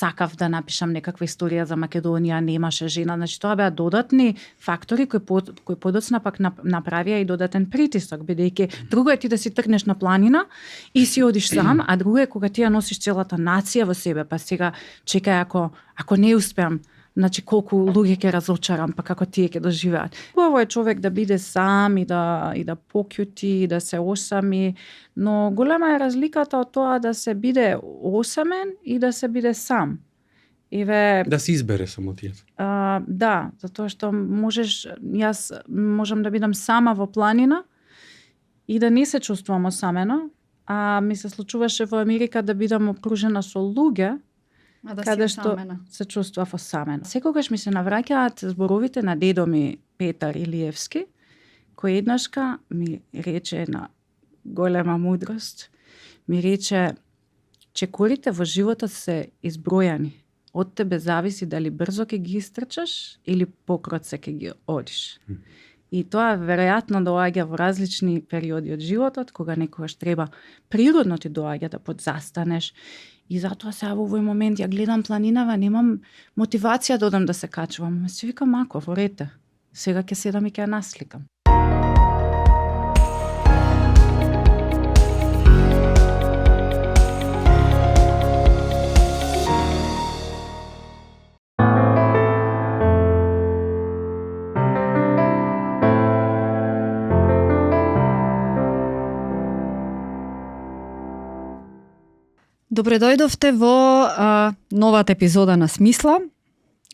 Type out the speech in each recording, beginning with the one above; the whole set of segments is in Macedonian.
сакав да напишам некаква историја за Македонија, немаше жена. Значи тоа беа додатни фактори кои подоцна пак направија и додатен притисок, бидејќи друго е ти да си тргнеш на планина и си одиш сам, а друго е кога ти ја носиш целата нација во себе, па сега чекај ако не успеам, значи колку луѓе ќе разочарам, па како тие ќе доживеат. Хубаво е човек да биде сам и да покјути, да се осами, но голема е разликата од тоа да се биде осамен и да се биде сам. Да се избере самотијата. Да, затоа што јас можам да бидам сама во планина и да не се чувствувам осамено, а ми се случуваше во Америка да бидам окружена со луѓе, каде што се чувствував осамена. Секогаш ми се навраќаат зборовите на дедо ми Петар Илиевски, кој еднашка ми рече една голема мудрост, ми рече, чекорите во животот се избројани. Од тебе зависи дали брзо ќе ги истрчаш или покроце ќе ги одиш. И тоа веројатно доаѓа во различни периоди од животот, кога некогаш треба природно ти доаѓа да подзастанеш. И затоа сега во овој момент ја гледам планинава, немам мотивација да одам да се качувам. Се викам ако во рете. Сега ќе седам и ќе ја насликам. Добре дојдовте во новата епизода на Смисла,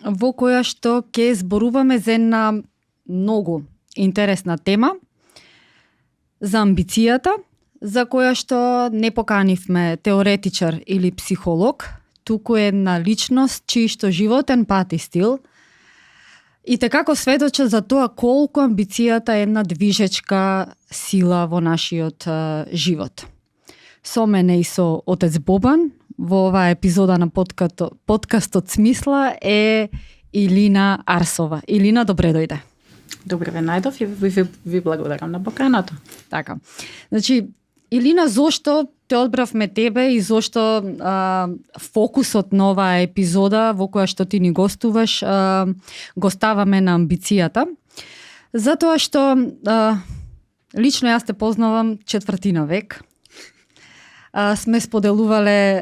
во која што ќе зборуваме за една многу интересна тема за амбицијата, за која што не поканивме теоретичар или психолог, туку една личност чиј што животен пат и стил и како сведочат за тоа колку амбицијата е една движечка сила во нашиот живот. Со мене и со отец Бобан во оваа епизода на подкастот Смисла е Илина Арсова. Илина, добре дојде. Добре ве најдов и ви благодарам на поканата. Така. Значи, Илина, зошто те одбравме тебе и зошто фокусот на оваа епизода во која што ти ни гостуваш го ставаме на амбицијата? Затоа што лично јас те познавам четвртина век. Сме споделувале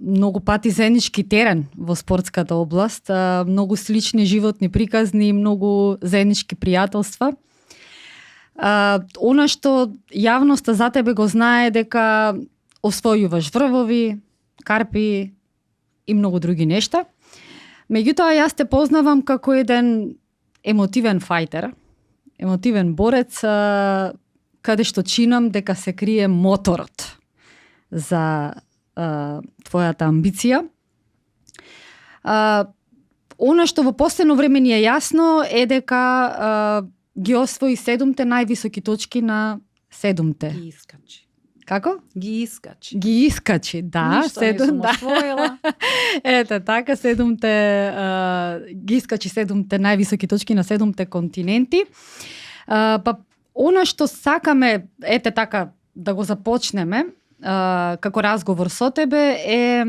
многу пати заеднички терен во спортската област, многу слични животни приказни, многу заеднички пријателства. Она што јавноста за тебе го знае дека освојуваш врвови, карпи и многу други нешта. Меѓутоа јас те познавам како еден емотивен фајтер, емотивен борец, каде што чинам дека се крие моторот за твојата амбиција. Она што во последно време ни е јасно е дека ги освои 7 највисоки точки на 7. Ги искачи. Како? Ги искачи. Ги искачи, да. Ништо не сум освоила. Ете, така, 7 ги искачи 7 највисоки точки на 7 континенти. Па, она што сакаме, ете така, да го започнеме, како разговор со тебе е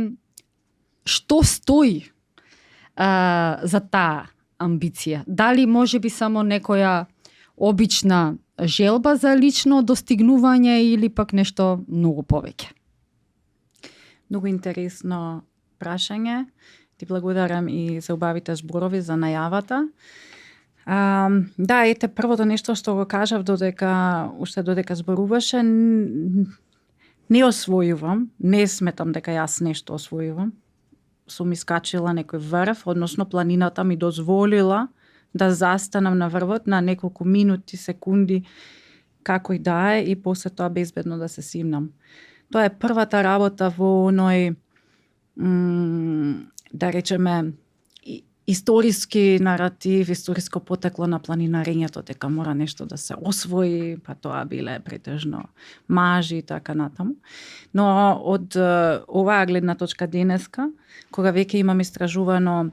што стои за таа амбиција? Дали може би само некоја обична желба за лично достигнување или пак нешто многу повеќе? Многу интересно прашање. Ти благодарам и за убавите зборови за најавата. Да, ете, првото нешто што го кажав уште додека зборуваше, не освојувам, не сметам дека јас нешто освојувам. Сум искачила некој врв, односно планината ми дозволила да застанам на врвот на неколку минути, секунди, како и да е, и после тоа безбедно да се симнам. Тоа е првата работа во оној, да речеме, историски наратив, историско потекло на планинарењето, дека мора нешто да се освои, па тоа биле претежно мажи и така натаму. Но од оваа гледна точка денеска, кога веќе имам истражувано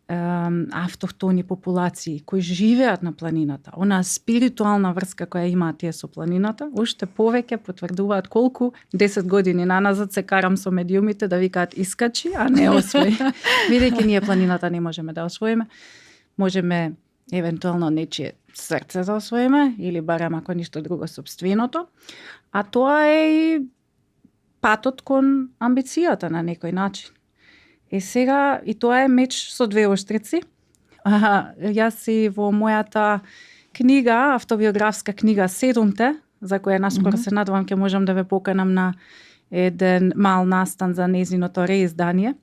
автохтони популации кои живеат на планината, онаа спиритуална врска која имаат тие со планината, уште повеќе потврдуваат колку 10 години наназад се карам со медиумите да викаат искачи, а не освои. Бидејќи ние планината не можеме да освоиме, можеме евентуално нечие срце да освоиме или барем ако ништо друго собственото, а тоа е и патот кон амбицијата на некој начин. Сега, и тоа е меч со двеоштрици. Јас и во мојата книга, автобиографска книга Седумте, за која наскоро се надевам ќе можам да ве поканам на еден мал настан за незиното реиздание.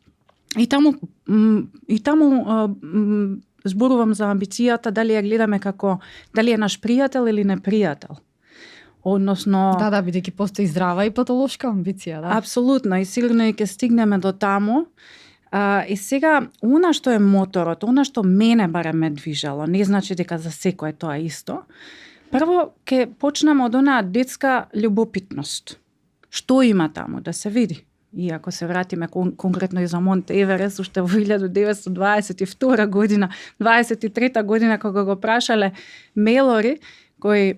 И таму зборувам за амбицијата, дали ја гледаме како дали е наш пријател или непријател. Односно Да, бидејќи постои здрава и патолошка амбиција, да. Апсолутно, и сигурно и ќе стигнеме до таму. И сега, она што е моторот, она што мене барем ме движало, не значи дека за секој е тоа исто. Прво, ќе почнеме од онаа детска љубопитност. Што има таму, да се види. И ако се вратиме конкретно и за Монте Еверест, уште во 1922 година, 23 година, кога го прашале Мелори, кој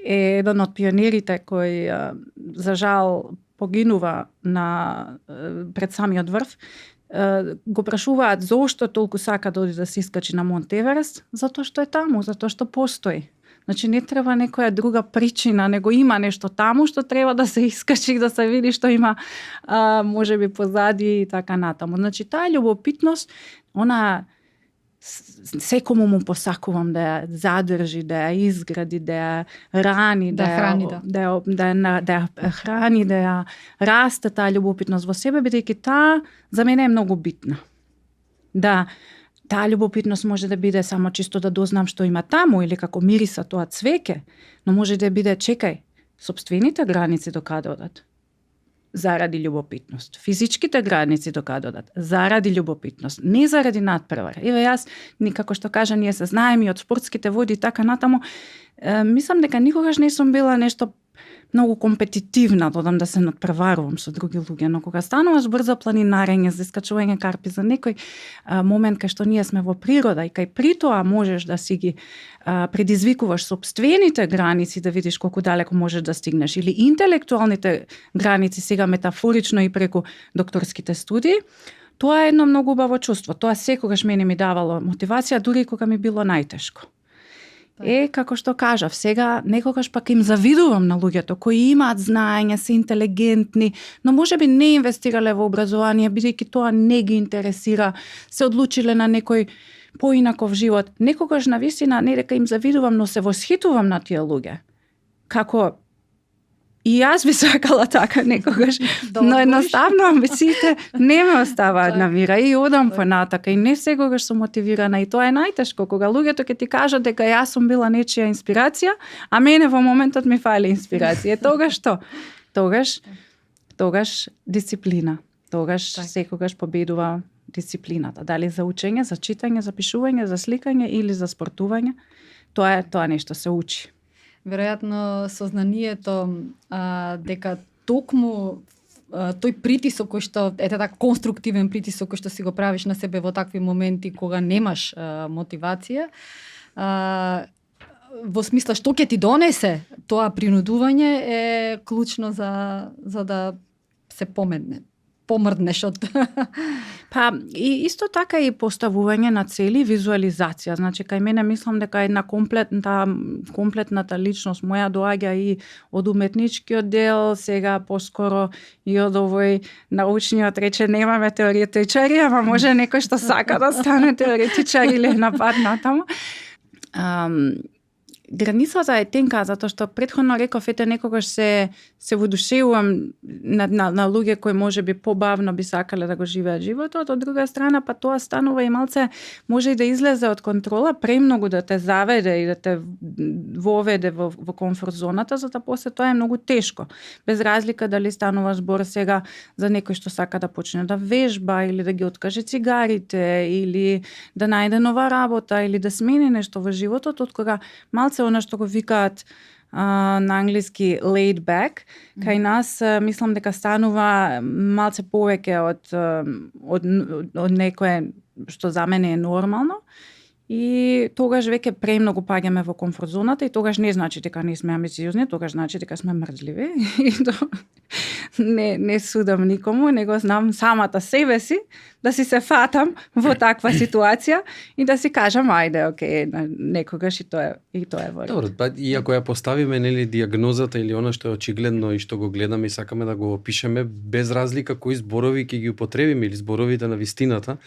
е еден од пионерите кој за жал погинува пред самиот врв, го прашуваат зошто толку сака да оди да се искачи на Монте Еверест, затоа што е таму, затоа што постои. Значи не треба некоја друга причина, него има нешто таму што треба да се искачи, да се види што има можеби позади и така натаму. Значи таа љубопитност, она секому му посакувам да ја задржи, да ја изгради, да ја рани, да ја храни, да ја расте таа љубопитност во себе, бидејќи таа за мене е многу битна. Да, таа љубопитност може да биде само чисто да дознам што има таму или како мириса тоа цвеќе, но може да биде чекај, сопствените граници до каде одат. Заради љубопитност. Физичките граници до каде одат. Заради љубопитност. Не заради надпревара. Еве јас, како што кажа, ние се знаеме од спортските води и така натаму, мислам дека никогаш не сум била нешто многу компетитивна, додам да се надпреварувам со други луѓе, но кога станува збор за планинарење, за искачување карпи, за некој момент кај што ние сме во природа и кај при тоа можеш да си ги предизвикуваш сопствените граници, да видиш колку далеко можеш да стигнеш, или интелектуалните граници, сега метафорично и преку докторските студии, тоа е едно многу убаво чувство. Тоа секогаш мене ми давало мотивација, дури и кога ми било најтешко. Како што кажав, сега некогаш пак им завидувам на луѓето кои имаат знаење, се интелигентни, но можеби не инвестирале во образование, бидејќи тоа не ги интересира, се одлучиле на некој поинаков живот. Некогаш навистина не дека им завидувам, но се восхитувам на тие луѓе. Како и јас би сакала така некогаш, но едноставно амбициите не ме оставаат на мира и одам понатака и не секогаш сум мотивирана и тоа е најтешко кога луѓето ќе ти кажат дека јас сум била нечија инспирација, а мене во моментот ми фали инспирација. Тогаш што? Тогаш дисциплина. Тогаш секогаш победува дисциплината. Дали за учење, за читање, за пишување, за сликање или за спортување, тоа нешто се учи. Веројатно сознанието дека токму тој притисок кој што така конструктивен притисок кој што си го правиш на себе во такви моменти кога немаш мотивација, во смисла што ќе ти донесе тоа принудување е клучно за да се помрднеш од Па и исто така и поставување на цели, визуализација. Значи кај мене мислам дека една комплетната личност моја доаѓа и од уметничкиот дел, сега поскоро и од овој научниот, рече немаме теоретичари, ама може некој што сака да стане теоретичар или напад натаму. Границата е тенка, затоа што претходно реков, некогаш се воодушевувам на луѓе кои можеби побавно би сакале да го живеат животот, од друга страна па тоа станува и малце може и да излезе од контрола, премногу да те заведе и да те воведе во комфорт зоната, затоа после тоа е многу тешко. Без разлика дали станува збор сега за некој што сака да почне да вежба или да ги откаже цигарите или да најде нова работа или да смени нешто во животот, од кога малце она што го викаат на англиски laid back, кај нас мислам дека станува малце повеќе од некое што за мене е нормално. И тогаш веќе премногу паѓаме во комфорт зоната и тогаш не значи дека не сме амбициозни, тогаш значи дека сме мрзливи. И не судам никому, него знам самата себе си да си се фатам во таква ситуација и да си кажам ајде, окей, некогаш и тоа е во ред. Добро, па и ако ја поставиме нели дијагнозата или она што е очигледно и што го гледаме и сакаме да го опишеме без разлика кои зборови ќе ги употребиме или зборовите на вистината,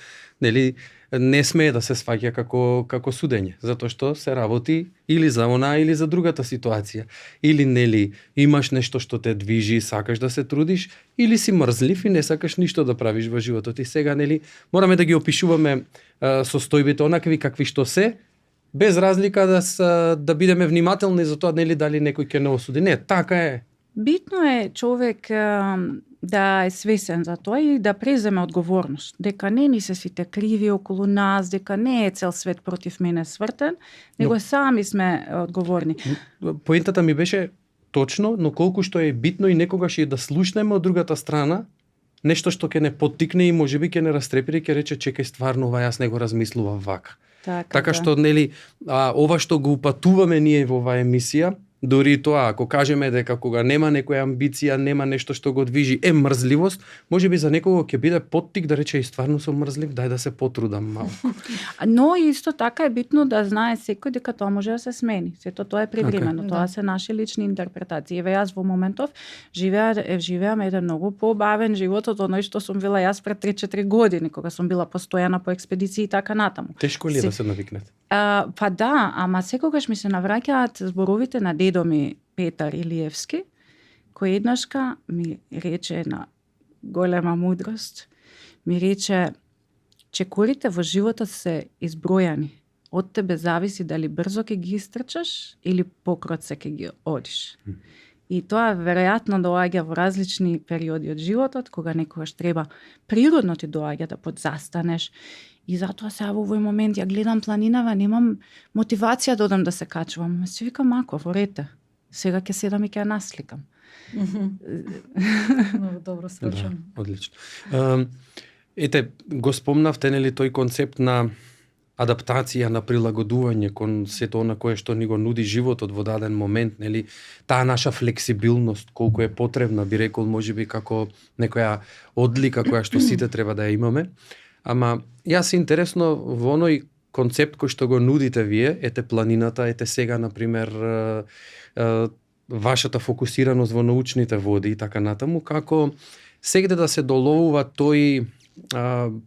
нели не смее да се сваќа како судење, затоа што се работи или за она или за другата ситуација. Или нели имаш нешто што те движи и сакаш да се трудиш, или си мрзлив и не сакаш ништо да правиш во животот. И сега нели мораме да ги опишуваме состојбите онакви какви што се, без разлика да бидеме внимателни за тоа нели дали некој ќе не осуди. Не, така е. Битно е човек да е свесен за тоа и да преземе одговорност. Дека не ни се сите криви околу нас, дека не е цел свет против мене свртен, него сами сме одговорни. Поентата ми беше точно, но колку што е битно и некогаш и да слушнеме од другата страна, нешто што ќе не поттикне и можеби ќе не растрепири, ќе рече чекај стварно ова јас не го размислував вака. Така што нели ова што го упатуваме ние во оваа емисија, дури и тоа, ако кажеме дека кога нема некоја амбиција, нема нешто што го движи, е мрзливост, можеби за некого ќе биде поттик да рече и стварно сум мрзлив, дај да се потрудам малку. Но исто така е битно да знае секој дека тоа може да се смени. Сето тоа е привремено, тоа се наши лични интерпретации. Еве јас во моментов живеам еден многу побавен живот од оној што сум била јас пред 3-4 години, кога сум била постојана по експедиции и така натаму. Тешко ли е да се навикнете? Па да, ама секогаш ми се навраќаат зборовите на дедо ми Петар Илиевски, кој еднашка ми рече една голема мудрост, ми рече чекорите во животот се избројани. Од тебе зависи дали брзо ќе ги истрчаш или покроце ќе ги одиш. И тоа веројатно доаѓа во различни периоди од животот, кога некогаш треба природно ти доаѓа да подзастанеш. И затоа сега во овој момент ја гледам планинава, немам мотивација да одам да се качувам. Се викам ако во рете. Сега ќе седам и ќе ја насликам. Много добро свршам. Да, одлично. Ете, го спомнавте нели тој концепт на адаптација, на прилагодување кон сето она кое што ни го нуди животот во даден момент, нели, таа наша флексибилност колку е потребна, би рекол можеби како некоја одлика која што сите треба да ја имаме. Ама јас интересно во оној концепт кој што го нудите вие, ете планината, ете сега например вашата фокусираност во научните води и така натаму, како сегде да се доловува тој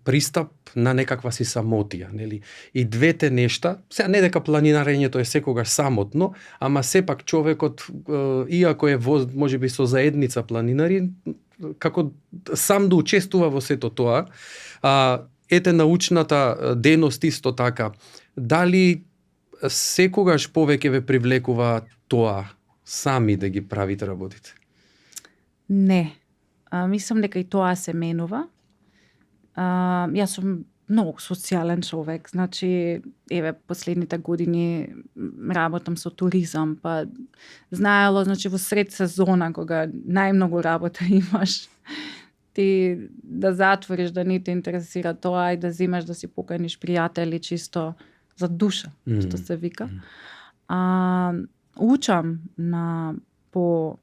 пристап на некаква си самотија, нели? И двете нешта, сега не дека планинарењето е секогаш самотно, ама сепак човекот, иако е можеби со заедница планинари, како сам да учествува во сето тоа, ете научната дејност исто така, дали секогаш повеќе ве привлекува тоа, сами да ги правите работите? Не. Мислам дека и тоа се менува. Јас сум многу социјален човек, значи, еве, последните години работам со туризам, па знаело, значи, во сред сезона, кога најмногу работа имаш, ти да затвориш, да не те интересира тоа и да земаш да си поканиш пријатели чисто за душа, што се вика. Учам на по,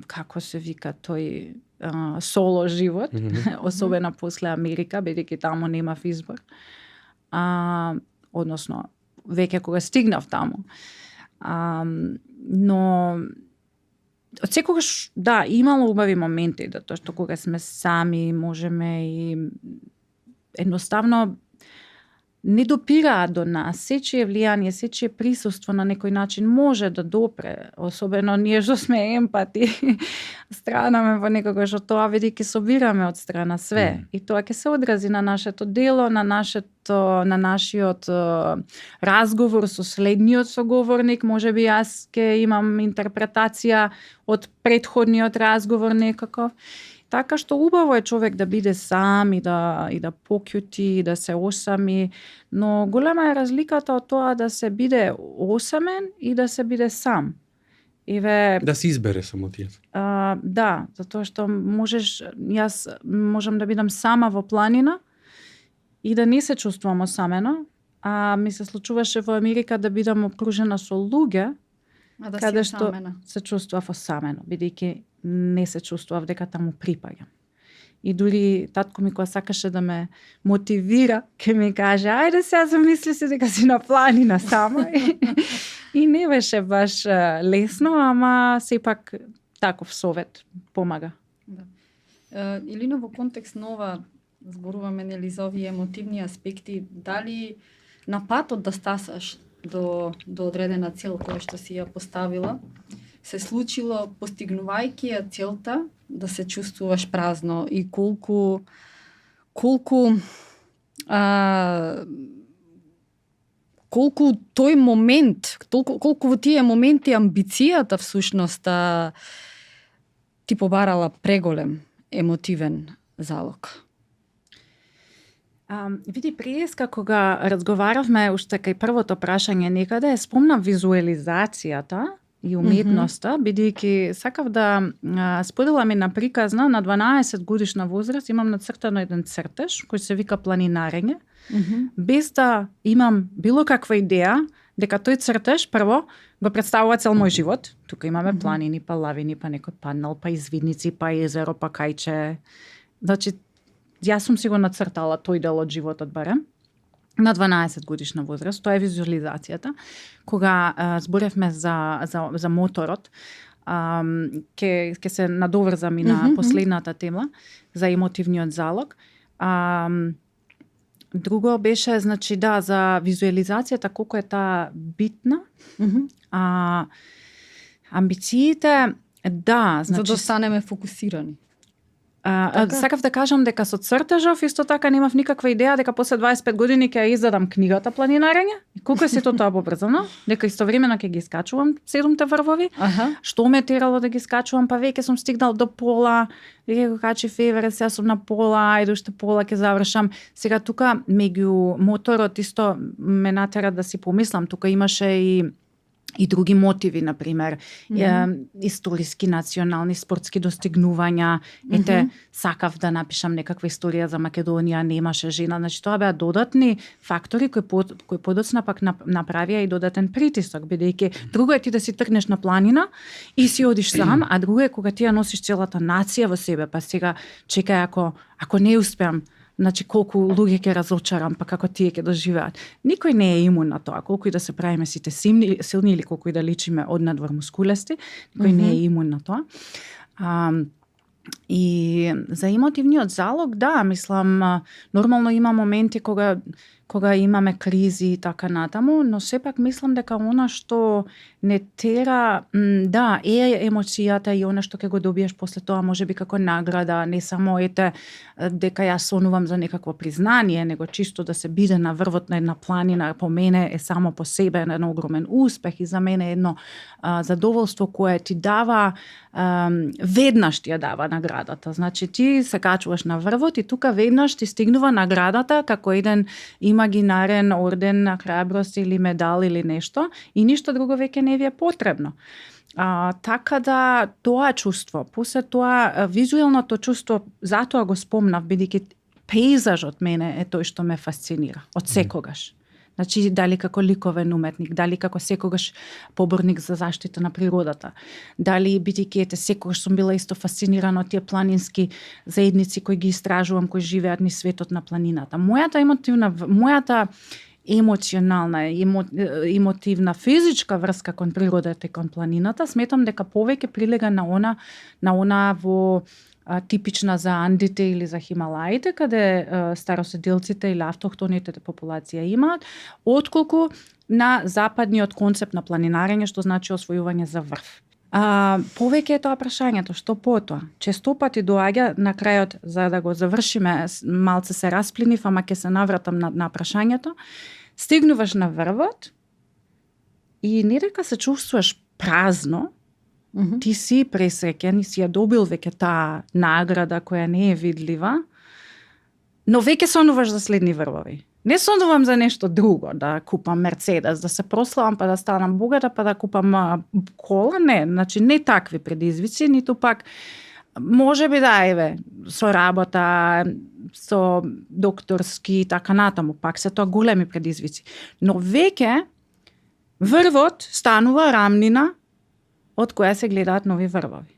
како се вика тој, соло живот, особено после Америка, бидејќи таму немав избор. Односно, веќе кога стигнав таму. Но од секогаш, да, имало убави моменти, да тоа што кога сме сами, можеме и едноставно не допираат до нас. Сечие влијание, сечие присуство на некој начин може да допре, особено ние што сме емпати, странаме во некого што тоа бидејќи собираме од страна све. И тоа ќе се одрази на нашето дело, на нашиот разговор со следниот соговорник. Можеби јас ќе имам интерпретација од претходниот разговор некаков. Така што убаво е човек да биде сам и да покјути, да се осами, но голема е разликата од тоа да се биде осамен и да се биде сам. Да се избере самотијата. Да, затоа што јас можам да бидам сама во планина и да не се чувствувам осамено, а ми се случуваше во Америка да бидам окружена со луѓе А да каде си што осамена. се чувствував осамено, бидејќи не се чувствував дека таму припаѓам. И дури татко ми кога сакаше да ме мотивира, ке ми каже, ајде сега замисли се дека си на планина сама. И не беше баш лесно, ама сепак таков совет помага. Илино, во контекст на ова зборуваме нели за овие емотивни аспекти, дали на патот да стасаш до одредена цел која што си ја поставила, се случило постигнувајќи ја целта да се чувствуваш празно и колку тој момент, колку во тие моменти амбицијата всушност ти побарала преголем емотивен залог. Види, преска кога разговаравме уште кај првото прашање некаде, спомнав визуализацијата и уметноста, бидејќи сакав да споделам една приказна. На 12 годишна возраст имам нацртано еден цртеж кој се вика планинарење, без да имам било каква идеја дека тој цртеж прво го представува цел мој живот. Тука имаме планини, па лавини, па некој паднал, па извидници, па езеро, па кајче. Значи, јас сум си го нацртала тој дел од животот барем. На 12 годишна возраст, тоа е визуализацијата. Кога зборевме за моторот, ќе се надоврзам и на последната тема за емотивниот залог. Друго беше, значи, да, за визуализацијата, колку е таа битна. Амбициите, да, значи... За да станеме фокусирани. Сакав да кажам дека со цртежов исто така немав никаква идеја дека после 25 години ќе ја издадам книгата планинарење. И колку е сето тоа побрзано, дека истовремено ќе ги искачувам 7 врвови. Што ме терало да ги искачувам, па веќе сум стигнал до пола, веќе го качив евере, сега сум на пола, ајде уште пола ќе завршам. Сега тука меѓу моторот исто ме натера да си помислам, тука имаше и други мотиви, например, историски, национални, спортски достигнувања. Ете, сакав да напишам некаква историја за Македонија, немаше жена. Значи, тоа беа додатни фактори кои подоцна пак направија и додатен притисок, бидејќи друго е ти да си тргнеш на планина и си одиш сам, а друго е кога ти ја носиш целата нација во себе, па сега чекај ако не успеам, значи колку луѓе ќе разочарам, па како тие ќе доживеат. Никој не е имун на тоа, колку и да се правиме сите силни или колку и да личиме однадвор мускулести, никој не е имун на тоа. И за емотивниот залог, да, мислам, нормално има моменти кога имаме кризи и така натаму, но сепак мислам дека она што не тера, да, е емоцијата и она што ќе го добиеш после тоа, можеби како награда, не само дека ја сонувам за некакво признание, него чисто да се биде на врвот на една планина, по мене е само по себе еден огромен успех и за мене едно задоволство кое ти дава, веднаш ти ја дава наградата. Значи ти се качуваш на врвот и тука веднаш ти стигнува наградата како еден имагинарен орден на храброст или медал или нешто и ништо друго веќе не ви е потребно. Така да тоа чувство, после тоа визуелното чувство, затоа го спомнав, бидејќи пејзажот мене е тој што ме фасцинира од секогаш. Значи, дали како ликовен уметник, дали како секогаш поборник за заштита на природата, дали бидејќи секогаш сум била исто фасцинирана од тие планински заедници кои ги истражувам, кои живеат низ светот на планината. Мојата емоционална, емотивна, физичка врска кон природата и кон планината, сметам дека повеќе прилега на она во типична за Андите или за Хималаите, каде староседелците или автохтоните популација имаат, отколку на западниот концепт на планинарење, што значи освојување за врв. Повеќе е тоа прашањето, што потоа? Често пати доаѓа на крајот, за да го завршиме, малце се расплинив, ама ќе се навратам на прашањето. Стигнуваш на врвот и не дека се чувствуваш празно, ти си пресреќен и си ја добил веќе таа награда која не е видлива, но веќе сонуваш за следни врвови. Не сонувам за нешто друго, да купам Мерцедес, да се прославам, па да станам богата, па да купам кола, не, значи не такви предизвици, ниту пак може би да, еве, со работа, со докторски и така натаму, пак се тоа големи предизвици. Но веќе врвот станува рамнина од која се гледаат нови врвови.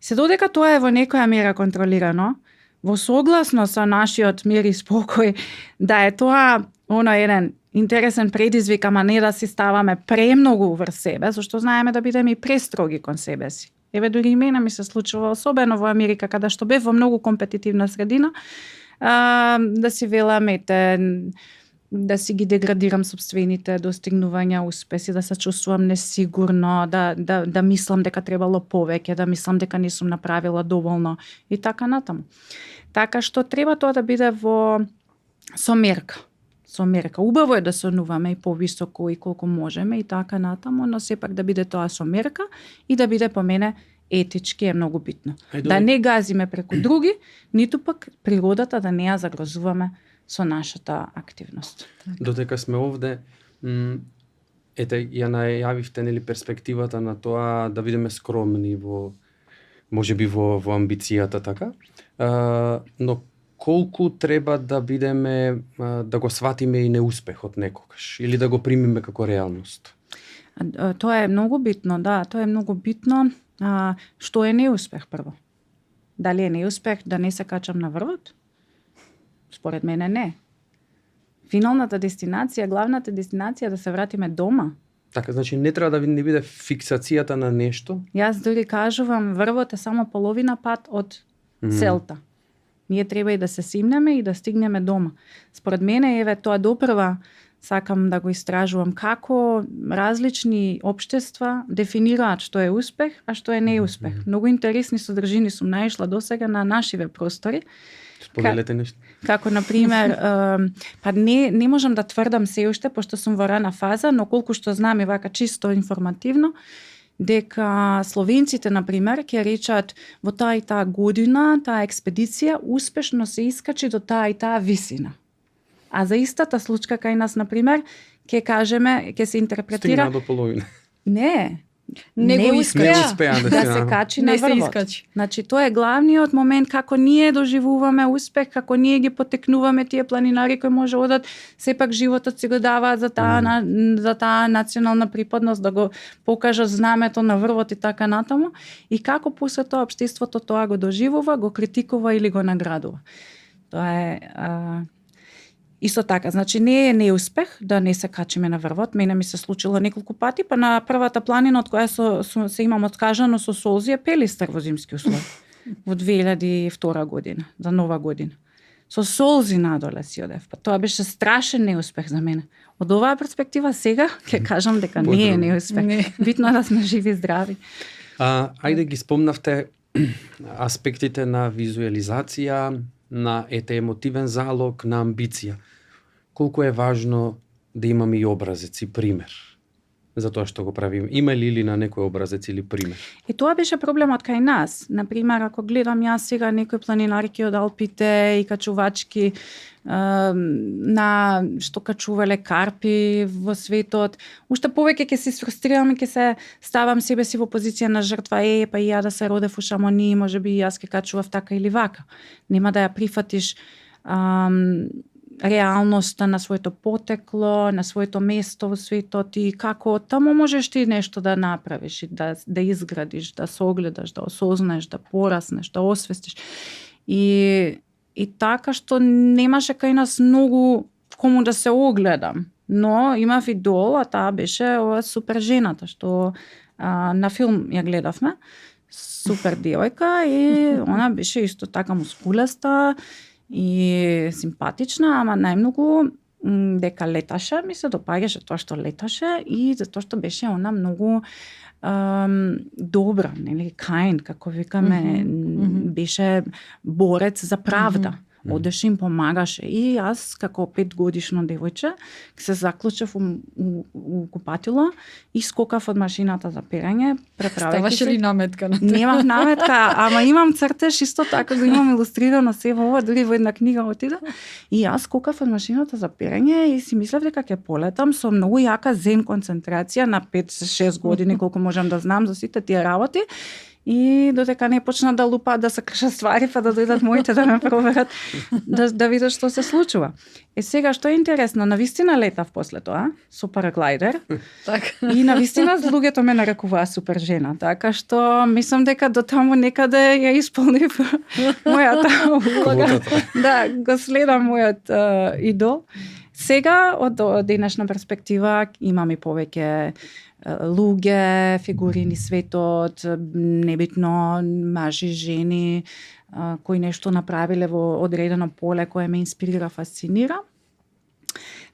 Се додека тоа е во некоја мера контролирано, во согласно со нашиот мир и спокој, да е тоа еден интересен предизвик, ама не да си ставаме премногу врз себе, зашто знаеме да бидеме и престроги кон себе си. Еве дури и мене ми се случува, особено во Америка, каде што бев во многу компетитивна средина, да си велам, да си ги деградирам собствените достигнувања, успеси, да се чувствувам несигурно, да мислам дека требало повеќе, да мислам дека не сум направила доволно и така натаму. Така што треба тоа да биде со мерка. Со мерка. Убаво е да сонуваме и повисоко и колку можеме и така натаму, но сепак да биде тоа со мерка и да биде по мене етички е многу битно. Да не газиме преку други, ниту пак природата да не ја загрозуваме со нашата активност. Додека сме овде, ја најавивте нели перспективата на тоа да бидеме скромни можеби во амбицијата, така? Но колку треба да бидеме, да го сватиме и неуспехот некогаш или да го примиме како реалност? Тоа е многу битно, да, тоа е многу битно. Што е неуспех прво? Дали е неуспех да не се качам на врвот? Според мене не. Финалната дестинација, главната дестинација е да се вратиме дома. Така, значи не треба да не биде фиксацијата на нешто? Јас дури кажувам, врвот е само половина пат од целта. Ние треба и да се симнеме и да стигнеме дома. Според мене, еве, тоа допрва сакам да го истражувам како различни општества дефинираат што е успех, а што е неуспех. Многу интересни содржини сум наишла досега на нашиве простори. Споделете нешто. Како, например, па не можам да тврдам се уште, пошто сум во рана фаза, но колку што знам и вака чисто информативно, дека словенците, например, ќе речат во таа и таа година, таа експедиција успешно се искачи до таа и таа висина. А за истата случка кај нас, например, ќе кажеме, ќе се интерпретира... Стигна до половина. Не успеа да се качи на врвот. Значи, тоа е главниот момент како ние доживуваме успех, како ние ги потекнуваме тие планинари кои може одат, сепак животот си го даваат за таа национална припадност, да го покажат знамето на врвот и така натаму, и како после тоа општеството тоа го доживува, го критикува или го наградува. Тоа е... Исто така, значи не е неуспех да не се качиме на врвот. Мене ми се случило неколку пати, па на првата планина од која се имам откажано со солзи е Пелистер во зимски услови во 2002 година, за нова година. Со солзи надоле си одев. Па тоа беше страшен неуспех за мене. Од оваа перспектива сега ќе кажам дека не е неуспех. Битно е да сме живи и здрави. Ајде ги спомнавте аспектите на визуализација, на емотивен залог, на амбиција. Колку е важно да имаме и образец и пример за тоа што го правиме? Има ли на некој образец или пример? И тоа беше проблемот кај нас. Например, ако гледам јас сега некои планинарки од Алпите и качувачки на што качувале карпи во светот, уште повеќе ќе се фрустрирам и ќе се ставам себе си во позиција на жртва, па и ја да се родев у Шамони, можеби и јас ќе качував така или вака. Нема да ја прифатиш реалноста на своето потекло, на своето место во светот и како таму можеш ти нешто да направиш и да изградиш, да се огледаш, да осознаеш, да пораснеш, да освестиш. И така што немаше кај нас многу кому да се огледам. Но имав идол, а таа беше ова супер жената, што на филм ја гледавме. Супер девојка и она беше исто така мускулеста и симпатична, ама најмногу дека леташе, ми се допаѓаше тоа што леташе и затоа што беше она многу добра, нели, каин, како викаме, беше борец за правда. Одеше им помагаше. И јас, како 5-годишно девојче, се заклучев у купатило и скокав од машината за перење. Ставаше ли наметка на тоа? Немав наметка, ама имам цртеж, исто така го имам илустрирано се во ова, дури во една книга отида. И јас скокав од машината за перење и си мислев дека ќе полетам со многу јака зен концентрација на 5-6 години, колку можам да знам за сите тие работи. и додека не почна да лупаат, да се кршат ствари, па да дојдат моите да ме проверат, да видат што се случува. Сега, што е интересно, навистина летав после тоа, со параглайдер, и навистина луѓето ме нарекуваа супер жена, така што мислам дека до таму некаде ја исполнив мојата улога. Да, го следам мојот идол. Сега, од денешна перспектива, имам и повеќе луѓе, фигури ни светот, небитно мажи, жени, кои нешто направиле во одредено поле кое ме инспирира, фасцинира.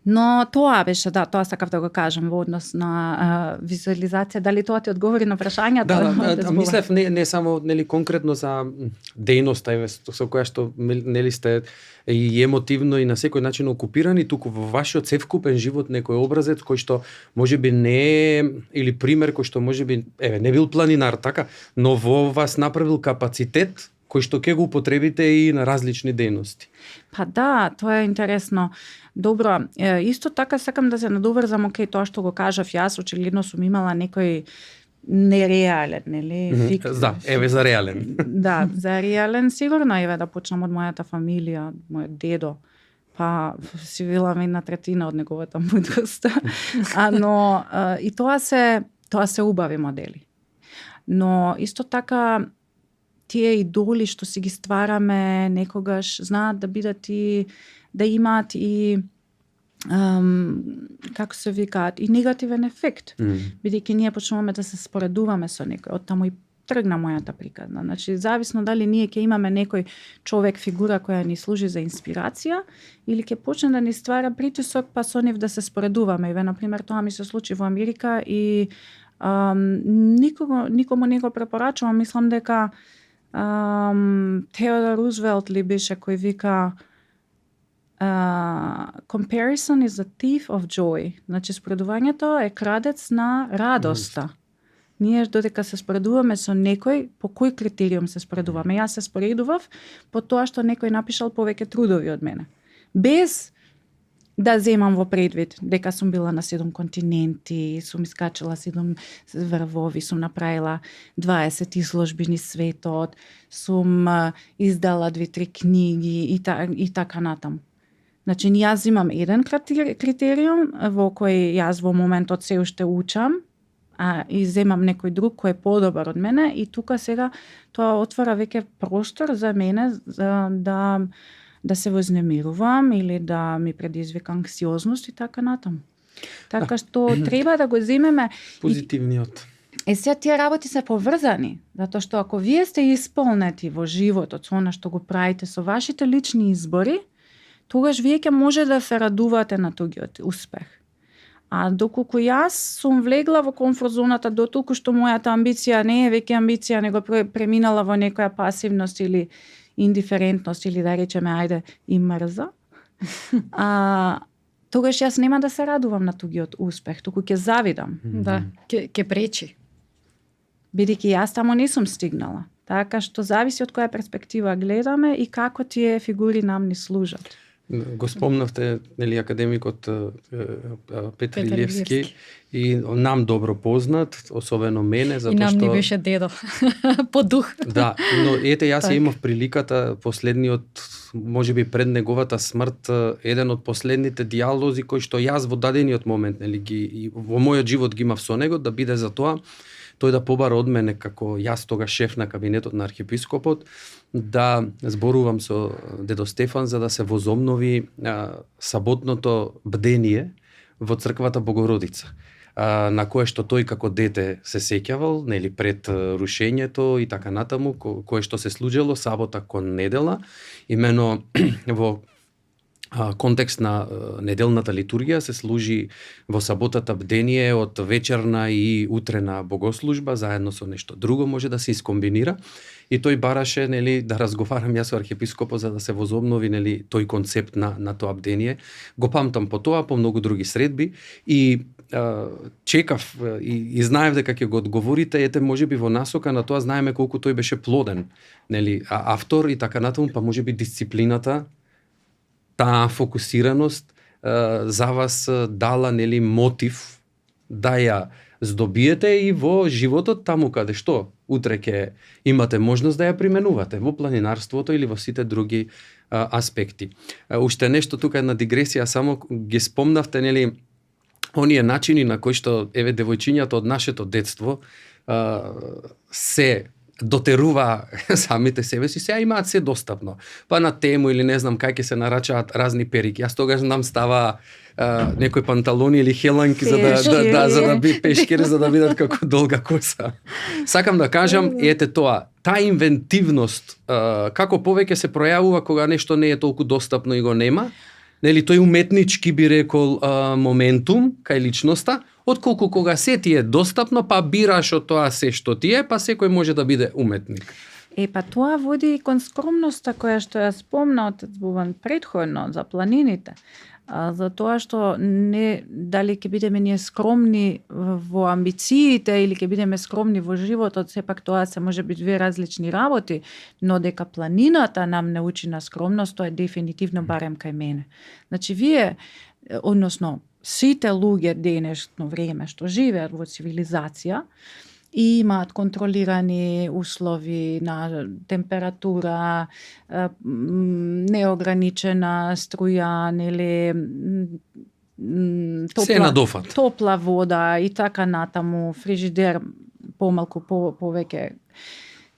Но тоа беше, да, тоа сакав да го кажам во однос на визуализација. Дали тоа ти одговори на прашањето? Да, мислев не само нели конкретно за дејноста со која што нели сте и емотивно и на секој начин окупирани, туку во вашиот цевкупен живот некој образец кој што можеби не е, или пример кој што можеби не бил планинар, така, но во вас направил капацитет кој што ќе го употребите и на различни дејности. Па да, тоа е интересно. Добро, исто така сакам да се надоврзам, тоа што го кажав јас, очигледно сум имала некој нереален, нели? Да, за реален. Да, за реален сигурно, да почнам од мојата фамилија, мојот дедо, па си вилам 1/3 од неговата мудрост. Но и тоа се убави модели. Но исто така тие идоли што си ги ствараме некогаш знаат да бидат и да имаат и како се викаат, и негативен ефект. Бидејќи ние почнуваме да се споредуваме со некој, од таму и тргна мојата приказна. Значи, зависно дали ние ќе имаме некој човек, фигура која ни служи за инспирација, или ќе почне да ни ствара притисок, па со нив да се споредуваме. И например, тоа ми се случи во Америка и никому не го препорачувам. Мислам дека Теодор Рузвелт ли беше кој вика comparison is a thief of joy. Значи, споредувањето е крадец на радоста. Ние додека се споредуваме со некој, по кој критериум се споредуваме? Јас се споредував по тоа што некој напишал повеќе трудови од мене. Без да земам во предвид дека сум била на 7 континенти, сум искачала 7 врвови, сум направила 20 изложби низ светот, сум издала 2-3 книги и така натаму. Значи, јас имам еден критериум во кој јас во моментот се уште учам, и земам некој друг кој е подобар од мене, и тука сега тоа отвара веќе простор за мене да се вознемирувам или да ми предизвика анксиозност и така натаму. Така што треба да го земеме позитивниот. Сега тие работи се поврзани, затоа што ако вие сте исполнети во животот со она што го правите, со вашите лични избори, тогаш вие ќе може да се радувате на тугиот успех. А доколку јас сум влегла во комфорт зоната дотолку што мојата амбиција не е веќе амбиција, него преминала во некоја пасивност или индиферентност, или да речеме ајде и мрза, тогаш јас нема да се радувам на тугиот успех, туку ќе завидам. Да, ќе пречи. Бидејќи јас таму не сум стигнала. Така што зависи од која перспектива гледаме и како тие фигури нам ни служат. Го спомнавте, нели, академикот Петар Илиевски, и нам добро познат, особено мене, затоа што... И нам ни беше дедо, по дух. Да, но ете, јас имав приликата, последниот, можеби пред неговата смрт, еден од последните диалози кои што јас во дадениот момент, нели, во мојот живот ги имав со него, да биде за тоа, тој да побара од мене како јас тога шеф на кабинетот на архиепископот, да зборувам со дедо Стефан за да се возобнови саботното бдение во црквата Богородица, на кое што тој како дете се сеќавал, нели, пред рушењето и така натаму, кое што се случило сабота кон недела, имено во контекст на неделната литургија се служи во саботата бдение од вечерна и утрена богослужба, заедно со нешто друго може да се искомбинира. И тој бараше, нели, да разговарам јас со архиепископот за да се возобнови, нели, тој концепт на тоа бдение. Го памтам по тоа, по многу други средби и чекав и знаев дека ќе го одговорите, ете можеби во насока на тоа знаеме колку тој беше плоден, нели, автор и така натаму, па можеби дисциплината, таа фокусираност за вас дала, нели, мотив да ја здобиете и во животот таму каде што утре ќе имате можност да ја применувате во планинарството или во сите други аспекти. Уште нешто тука, една дигресија, само ги спомнавте, нели, оние начини на кои што девојчињата од нашето детство се дотерува самите себе си, сега имаат се достапно. Па на тему или не знам кај ќе се нарачаат разни перики. Јас тогаш нам става некои панталони или хеланки за да би пешкери, за да видат како долга коса. Сакам да кажам, ете тоа, таа инвентивност како повеќе се пројавува кога нешто не е толку достапно и го нема, нели, тој уметнички би рекол моментум кај личноста, отколку кога се ти е достапно, па бираш од тоа се што ти е, па секој може да биде уметник. Па тоа води и кон скромноста која што ја спомна отец Бубан претходно за планините. За тоа што не дали ќе бидеме ние скромни во амбициите или ќе бидеме скромни во животот, сепак тоа се може би две различни работи, но дека планината нам не учи на скромност, тоа е дефинитивно барем кај мене. Значи вие, односно сите луѓе денешно време што живеат во цивилизација и имаат контролирани услови на температура, неограничена струја, нели, топла вода и така натаму, фрижидер помалку повеќе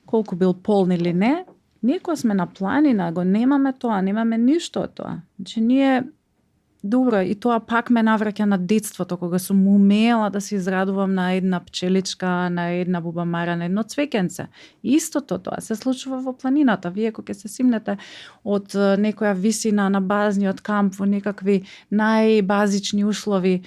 колку бил полн или не, некоја сме на планина, го немаме тоа, немаме ништо од тоа. Значи ние добро, и тоа пак ме навраќа на детството, кога сум умела да се израдувам на една пчеличка, на една бубамара, на едно цвеќенце. Истото тоа се случува во планината. Вие кога ќе се симнете од некоја висина на базниот камп во некакви најбазични услови,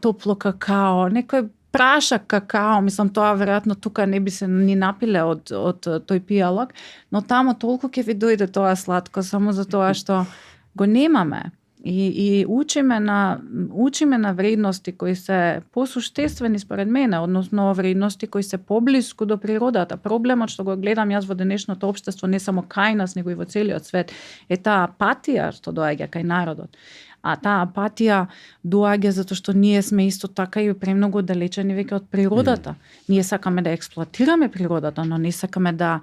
топло какао, некој прашак какао, мислам тоа веројатно тука не би се ни напиле од тој пијалок, но тамо толку ќе ви дојде тоа сладко само за тоа што го немаме. И учиме на вредности кои се посуштествени според мене, односно вредности кои се поблиску до природата. Проблемот што го гледам јас во денешното општество, не само кај нас, него и во целиот свет, е таа апатија што доаѓа кај народот. А таа апатија доаѓа затоа што ние сме исто така и премногу оддалечени веќе од природата. Ние сакаме да експлоатираме природата, но не сакаме да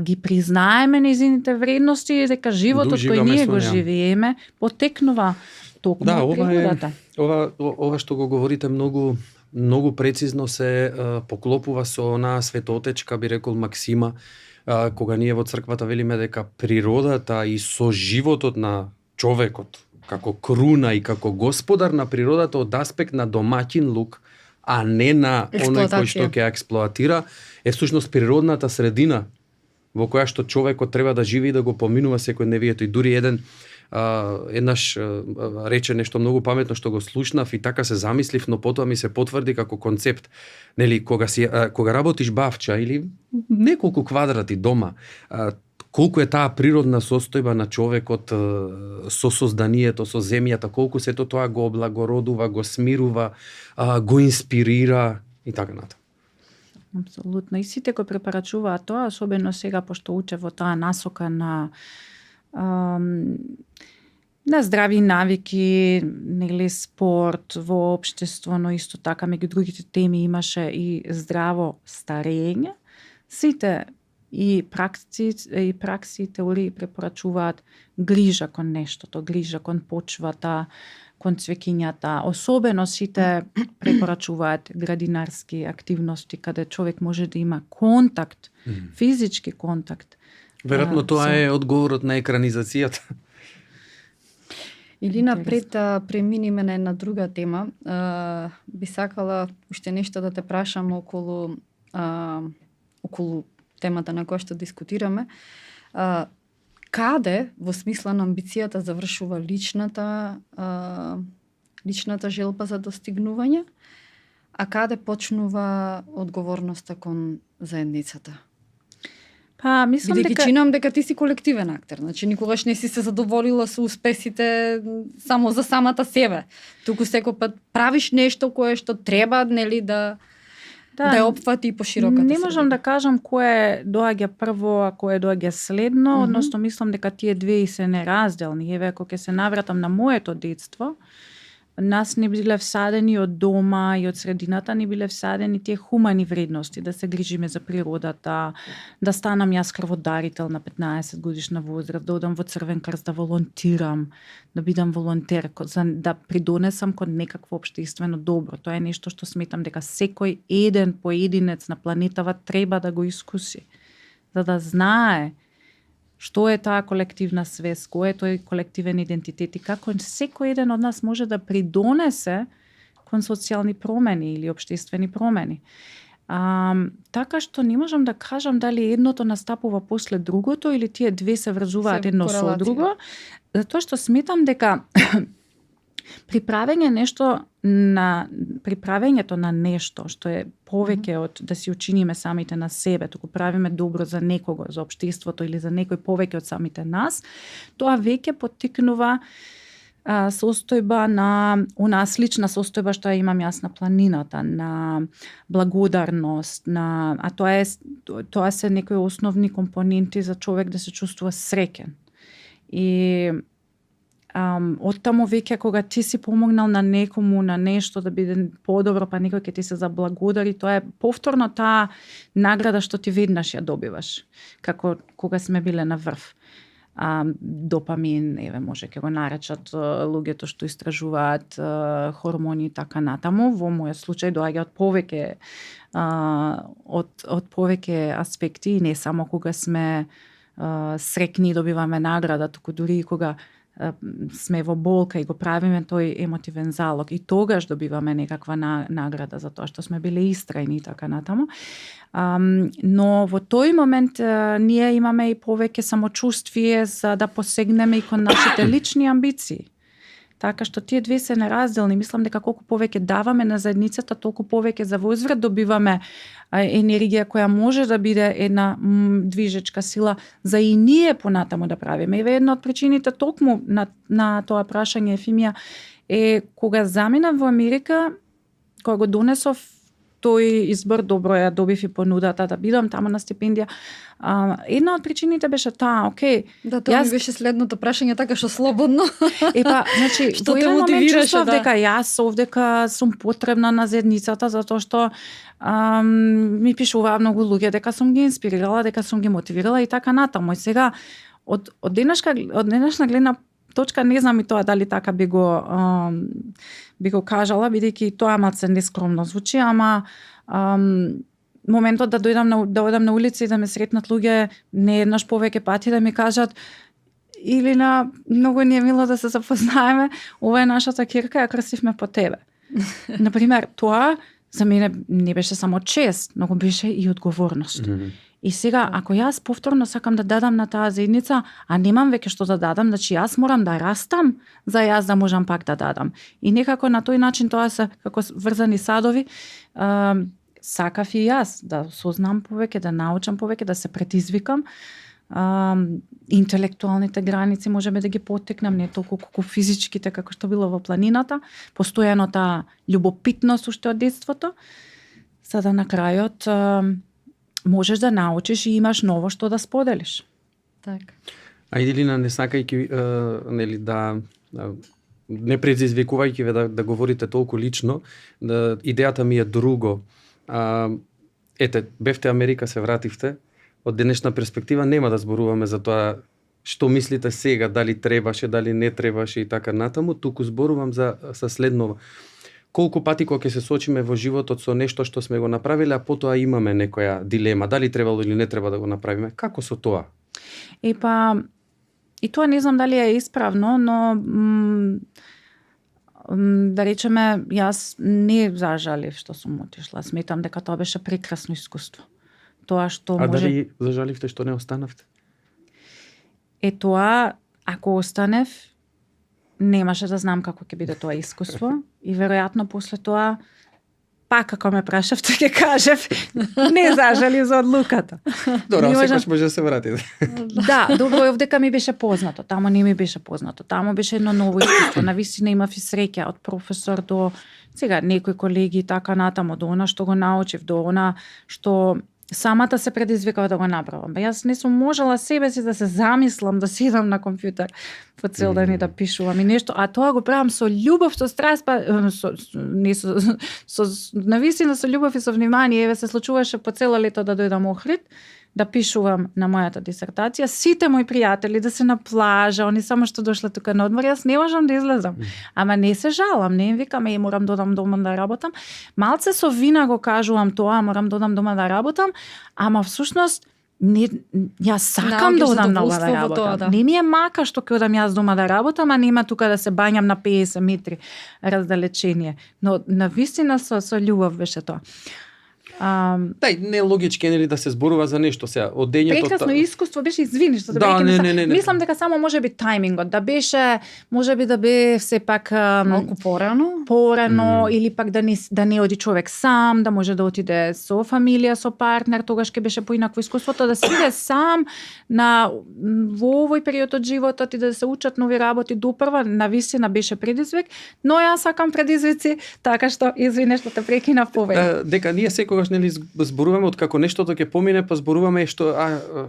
ги признаеме нејзините вредности и дека животот кој ние го живееме потекнува токму од природата. Ова што го говорите многу прецизно се поклопува со онаа светоотечка, би рекол, максима, кога ние во црквата велиме дека природата и со животот на човекот како круна и како господар на природата од аспект на домаќин лук, а не на оној кој што ќе експлоатира, е всушност природната средина во која што човекот треба да живее и да го поминува секојдневието. И дури еднаш рече нешто многу паметно што го слушнав и така се замислив, но потоа ми се потврди како концепт. Нели, кога работиш бавча или неколку квадрати дома, колку е таа природна состојба на човекот со созданието, со земјата, колку сето тоа го облагородува, го смирува, го инспирира и така натаму. Апсолутно. И сите го препорачуваат тоа, особено сега пошто уче во таа насока на здрави навики, нели, спорт во општество, но исто така меѓу другите теми имаше и здраво старење. Сите и пракси, теории препорачуваат грижа кон нештото, грижа кон почвата, кон цвеќињата. Особено сите препорачуваат градинарски активности каде човек може да има контакт, физички контакт. Веројатно тоа е одговорот на екранизацијата. Илина, пред да преминиме на една друга тема, би сакала уште нешто да те прашам околу темата на која што дискутираме. Каде, во смисла на амбицијата, завршува личната желба за достигнување, а каде почнува одговорноста кон заедницата? Па, мислам дека чинам дека ти си колективен актер, значи никогаш не си се задоволила со успесите само за самата себе. Туку секој пат правиш нешто кое што треба, нели, да ја опфати и пошироката. Не можам да кажам кое доаѓа прво, а кое доаѓа следно, односно мислам дека тие две и се неразделни. Еве, ако ќе се навратам на моето детство, нас не биле всадени од дома и од средината, не биле всадени тие хумани вредности, да се грижиме за природата, да станам јас крводарител на 15 годишна возраст, да одам во Црвен крст, да волонтирам, да бидам волонтер, да придонесам кон некакво општествено добро. Тоа е нешто што сметам дека секој еден поединец на планетава треба да го искуси, за да знае што е таа колективна свест, кој е тој колективен идентитет и како секој еден од нас може да придонесе кон социјални промени или општествени промени. Така што не можам да кажам дали едното настапува после другото или тие две се врзуваат едно со друго, затоа што сметам дека приправењето на нешто што е повеќе од да си учиниме самите на себе, туку правиме добро за некого, за општеството или за некој повеќе од самите нас, тоа веќе поттикнува состојба на онаа слична состојба што ја имам јас на планината, на благодарност, а тоа се некои основни компоненти за човек да се чувствува среќен. И оттаму веќе кога ти си помогнал на некому, на нешто да биде подобро, па некој ќе ти се заблагодари, тоа е повторно таа награда што ти веднаш ја добиваш, како кога сме биле на врв. Допамин, може ќе го наречат луѓето што истражуваат хормони и така натаму. Во мојот случај доаѓа од повеќе аспекти, и не само кога сме срекни добиваме награда, туку дури и кога сме во болка и го правиме тој емотивен залог, и тогаш добиваме некаква награда за тоа што сме биле истрајни и така натаму. Но во тој момент ние имаме и повеќе самочувствие за да посегнеме и кон нашите лични амбиции. Така што тие две се неразделни. Мислам дека колку повеќе даваме на заедницата, толку повеќе за возврат добиваме енергија која може да биде една движечка сила за и ние понатаму да правиме. И една од причините токму на тоа прашање, Ефимија, е кога заминав во Америка, кога го донесов тој избор, добро ја добив и понудата да бидам таму на стипендија. Една од причините беше таа, да, тоа ми беше следното прашање, така што слободно. Значи, што те мотивираше дека јас овдека сум потребна на заедницата, затоа што ми пишуваа многу луѓе дека сум ги инспирирала, дека сум ги мотивирала и така натаму. И сега од денешна гледна точка не знам и тоа дали така би го кажала, бидејќи тоа малце нескромно звучи, ама моментот да одам на улица и да ме сретнат луѓе не еднаш повеќе пати да ми кажат или на многу ни е мило да се запознаеме, ова е нашата кирка, ја крстивме по тебе. Например, тоа за мене не беше само чест, но беше и одговорност. И сега, ако јас повторно сакам да дадам на таа заедница, а немам веќе што да дадам, значи јас морам да растам за јас да можам пак да дадам. И некако на тој начин тоа се како врзани садови, сакав и јас да сознам повеќе, да научам повеќе, да се предизвикам. Интелектуалните граници можеме да ги поттекнам, не толку колку физичките како што било во планината, постојано таа љубопитност уште од детството, за да на крајот можеш да научиш и имаш ново што да споделиш. Так. Ајде ли не сакајќи нели да не предизвикувајќи ве да говорите толку лично, идејата ми е друго. Ете, бевте Америка, се вративте. Од денешна перспектива нема да зборуваме за тоа што мислите сега, дали требаше, дали не требаше и така натаму, туку зборувам за следново. Колку пати кога ќе се сочиме во животот со нешто што сме го направиле, а потоа имаме некоја дилема, дали требало или не треба да го направиме, како со тоа? И тоа не знам дали е исправно, но да речеме, јас не зажалив што сум отишла. Сметам дека тоа беше прекрасно искуство. Тоа што може... дали зажаливте што не останавте? Тоа, ако останев, немаше да знам како ќе биде тоа искуство и веројатно после тоа пак ако ме прашавте ќе кажев не зажалив за одлуката. Добро, секој може да се врати. Да, добро, овдека ми беше познато, таму не ми беше познато. Таму беше едно ново искуство. Навистина имав и среќа од професор до сега некои колеги и така натаму, до она што го научив, до она што самата се предизвикав да го направам. Јас не сум можела себе си да се замислам да седам на компјутер по цел ден и да пишувам и нешто, а тоа го правам со љубов, со страст, па навистина со љубов и со внимание. Еве се случуваше по цело лето да дојдам во Охрид, да пишувам на мојата дисертација. Сите мои пријатели да се на плажа, они само што дошле тука на одмор, јас не можам да излезам. Ама не се жалам, не им викам, морам да одам дома да работам. Малце со вина го кажувам тоа, морам да одам дома да работам, ама всушност јас сакам да одам дома да работам. Да. Не ми е мака што ќе одам јас дома да работам, а нема тука да се бањам на 50 метри раздалечение. Но навистина со љубов беше тоа. Не е логички нели да се зборува за нешто сега. Одењето прекрасно искуство беше, извини што да, не. Мислам дека само можеби тајмингот да беше, можеби да бе сепак малку порано или пак да не оди човек сам, да може да отиде со фамилија, со партнер, тогаш ќе беше поинакво искуството, да се иде сам во овој период од животот и да се учат нови работи допрва, навистина беше предизвик, но јас сакам предизвици, така што извини што те прекинав повеќе. Дека ние секогаш нели зборуваме од како нештото ќе помине, па зборуваме што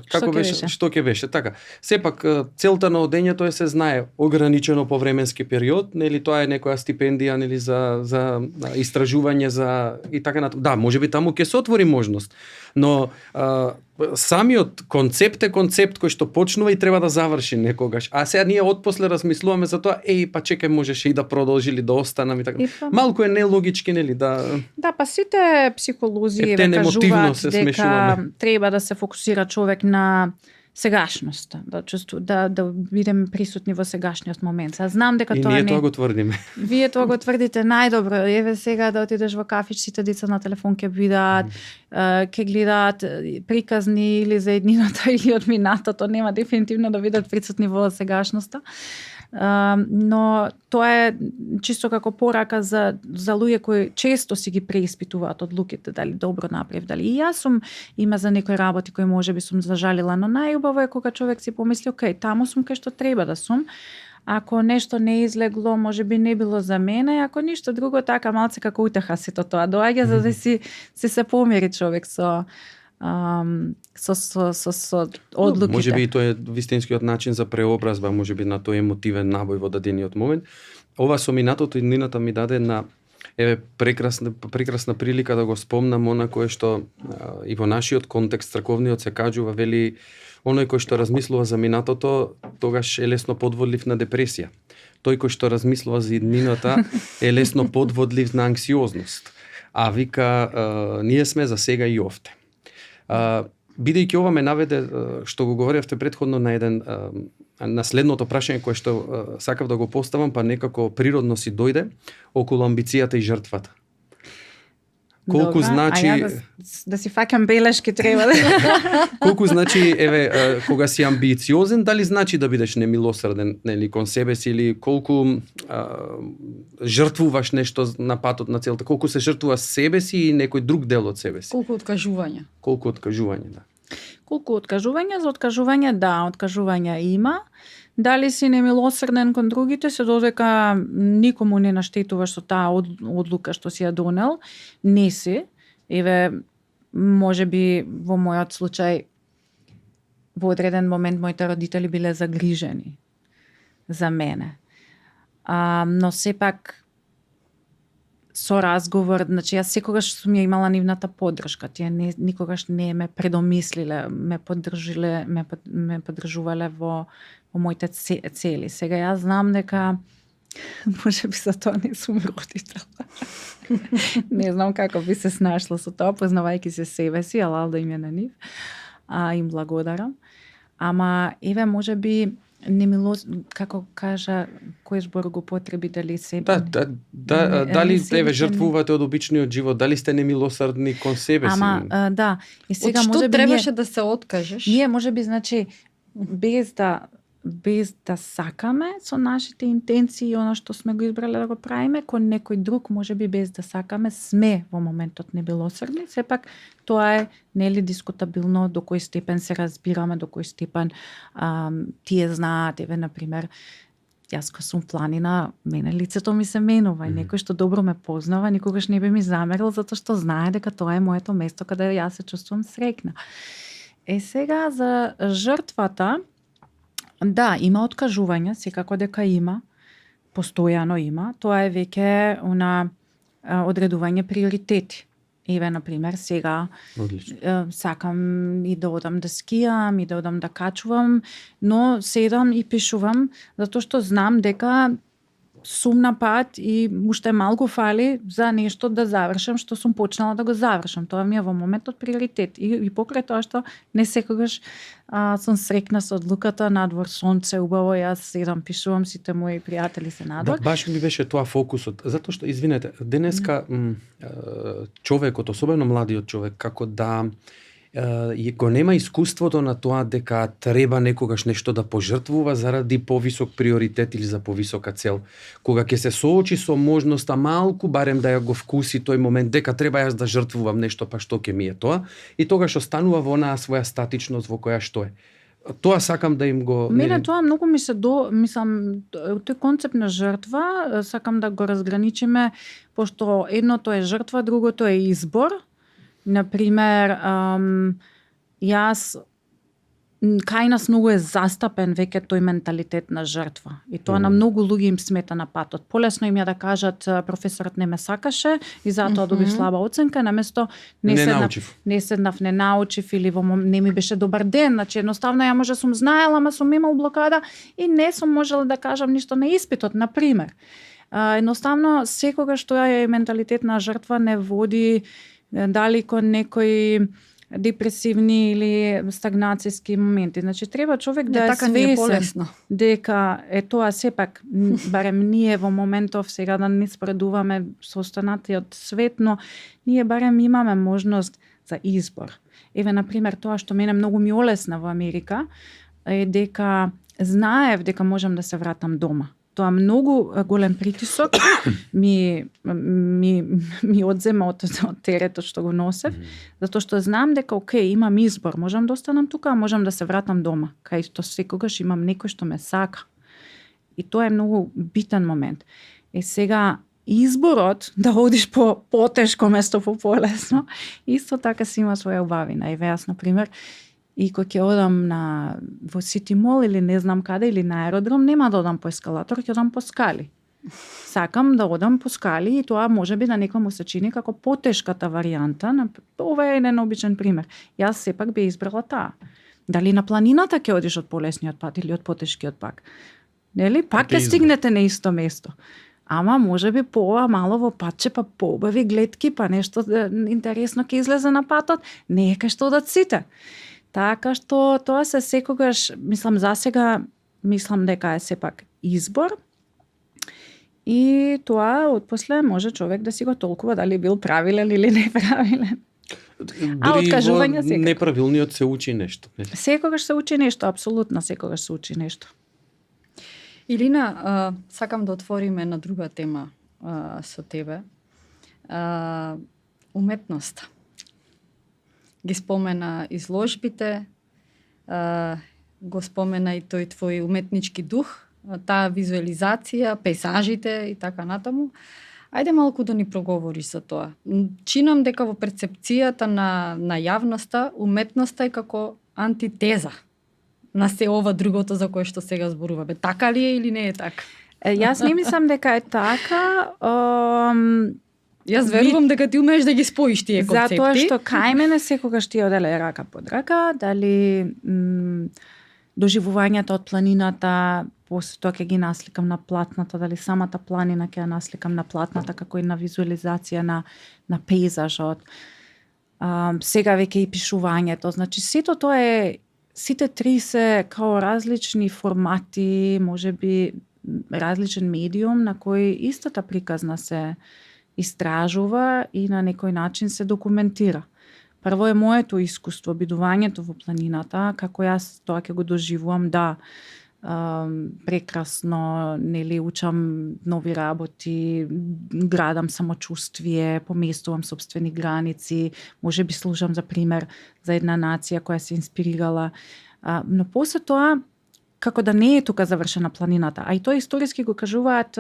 како беше, што ќе беше. Така. Сепак целта на одењето е се знае ограничено по временски период, нели тоа е некоја стипендија нели за истражување за и така натаму. Да, можеби таму ќе се отвори можност, но самиот концепт е концепт кој што почнува и треба да заврши некогаш. А сега ние отпосле размислуваме за тоа, па чекај, можеше и да продолжи или да останам и така. Малку е нелогички нели да. Да, па сите психолози кажуваат дека треба да се фокусира човек на сегашноста, да бидеме присутни во сегашниот момент. Сега знам дека и тоа ние тоа го тврдиме. Вие тоа го тврдите најдобро. Еве сега да отидеш во кафич, сите деца на телефон ќе видат, ќе гледаат приказни или за еднината или од минатото, нема дефинитивно да бидат присутни во сегашноста. Но тоа е чисто како порака за луѓе кои често си ги преиспитуваат одлуките, дали добро направив, дали и јас сум има за некои работи кои можеби сум зажалила, но најубаво е кога човек си помисли, окей, таму сум кај што треба да сум. Ако нешто не излегло, можеби не било за мене, ако ништо друго, така малце како утеха сето тоа доаѓа за да си се помири човек со одлуките. Можеби и тоа е вистинскиот начин за преобразба, можеби на тој емотивен набој во дадениот момент. Ова со минатото и днината ми даде на прекрасна прилика да го спомнам она кое што и во нашиот контекст црковниот се кажува, вели оној кој што размислува за минатото, тогаш е лесно подводлив на депресија. Тој кој што размислува за иднината е лесно подводлив на анксиозност. А вика, ние сме за сега и овде. Бидејќи ова ме наведе, што го говоревте предходно на следното прашање кое што сакав да го поставам, па некако природно си дојде околу амбицијата и жртвата. Колку добра, значи да си факам белешки треба да. Колку значи кога си амбициозен, дали значи да бидеш немилосрден нели кон себе си, или колку жртвуваш нешто на патот на целта, колку се жртвува себе си и некој друг дел од себе си. Колку откажување, да. Колку откажување, за откажување да, откажување има. Дали си немилосрден кон другите, се додека никому не наштетуваш со таа одлука што си ја донел, не си. Еве, можеби во мојот случај, во одреден момент моите родители биле загрижени за мене. Но сепак со разговор, значи јас секогаш сум ја имала нивната поддршка, тие никогаш не ме предомислиле, ме поддржувале во моите цели. Сега јас знам дека можеби за тоа не сум родител. Не знам како би се snašла со тоа, познавајќи се себе си, алал да им е на нив. Им благодарам. Ама еве можеби како кажа, кој збор го потреби, дали себе... Дали еве жртвувате од обичниот живот, дали сте немилосрдни кон себе си? Да. И сега од што можеби требаше да се откажеш? Ние можеби, значи, без да сакаме со нашите интенции и оно што сме го избрале да го правиме, кон некој друг, можеби без да сакаме, сме во моментот немилосрдни. Сепак тоа е нели дискутабилно до кој степен се разбираме, до кој степен тие знаат, еве на пример, Јас кога сум планина, мене лицето ми се менува и некој што добро ме познава, никогаш не би ми замерил затоа што знае дека тоа е моето место каде јас се чувствувам среќна. Сега за жртвата, да, има откажување, секако дека има, постојано има, тоа е веќе одредување приоритети. Еве, например, сега сакам и да одам да скијам, и да одам да качувам, но седам и пишувам, затоа што знам дека сум на пат и уште малку фали за нешто да завршам што сум почнала да го завршам. Тоа ми е во моментот приоритет. И покрај тоа што не секогаш сум среќна со одлуката, надвор сонце убаво, јас седам пишувам, сите мои пријатели се надвор. Баш ми беше тоа фокусот, затоа што извинете, денеска човекот, особено младиот човек, како да го нема искуството на тоа дека треба некогаш нешто да пожртвува заради повисок приоритет или за повисока цел. Кога ќе се соочи со можноста малку барем да ја го вкуси тој момент дека треба јас да жртвувам нешто, па што ќе ми е тоа, и тогаш останува во онаа своја статичност во која што е. Тоа сакам да им го... Мене тоа многу ми се мислам, тој концепт на жртва, сакам да го разграничиме, пошто едното е жртва, другото е избор. Например, јас кај нас многу е застапен веќе тој менталитет на жртва. И тоа на многу луѓе им смета на патот. Полесно им ја да кажат професорот не ме сакаше и затоа добив слаба оценка, наместо не седнав, не научив или не ми беше добар ден. Значи едноставно ја може сум знаела, ама сум имал блокада и не сум можела да кажам ништо на испитот, на пример. Едноставно секогаш тоа е менталитет на жртва не води дали кон некои депресивни или стагнацијски моменти. Значи треба човек да е свесен дека тоа сепак, барем ние во моментов сега да не споредуваме со останатиот свет, но ние барем имаме можност за избор. Еве, например, тоа што мене многу ми олесна во Америка е дека знаев дека можам да се вратам дома. Тоа многу голем притисок ми одзема од теретот што го носев, затоа што знам дека окей, имам избор, можам да останам тука, можам да се вратам дома, кај што секогаш имам некој што ме сака. И тоа е многу битен момент. Сега изборот да одиш по потешко место по полесно, исто така си има своја убавина. Еве јас, например, и кога ќе одам во Сити Мол или не знам каде, или на аеродром, нема да одам по ескалатор, ќе одам по скали. Сакам да одам по скали и тоа може би на некому се чини како потешката варијанта. Ова е еден обичен пример. Јас сепак би избрала таа. Дали на планината ќе одиш од полесниот пат или од потешкиот пак? Нели? Пак ќе стигнете на исто место. Ама може би мало во патче, па поубави гледки, па нешто интересно ќе излезе на патот, не е кај што одат сите. Така што тоа се секогаш, мислам засега, мислам дека е сепак избор и тоа отпосле може човек да си го толкува дали бил правилен или неправилен. Откажување секогаш. Неправилниот се учи нешто. Секогаш се учи нешто, апсолутно секогаш се учи нешто. Илина, сакам да отвориме на друга тема со тебе. Уметноста. Ги спомена изложбите, го спомена и тој твој уметнички дух, таа визуализација, пейзажите и така натаму. Ајде малку да ни проговориш за тоа. Чинам дека во перцепцијата на јавноста, уметноста е како антитеза на се ова другото за кое што сега зборуваме. Така ли е или не е така? Јас не мислам дека е така. Јас верувам дека ти умееш да ги споиш тие концепти. Затоа што кај мене секогаш ти оделе рака под рака, дали доживувањето од планината, после тоа ќе ги насликам на платната, дали самата планина ќе ја насликам на платната како една визуализација на пейзажот. Сега веќе и пишувањето, значи сето тоа е, сите три се као различни формати, можеби различен медиум на кој истата приказна се истражува и на некој начин се документира. Прво е моето искуство, бидувањето во планината, како јас тоа ќе го доживувам, да, прекрасно, нели, учам нови работи, градам самочувствие, поместувам собствени граници, може би служам за пример за една нација која се инспирирала. Но после тоа, како да не е тука завршена планината. А и тоа историски го кажуваат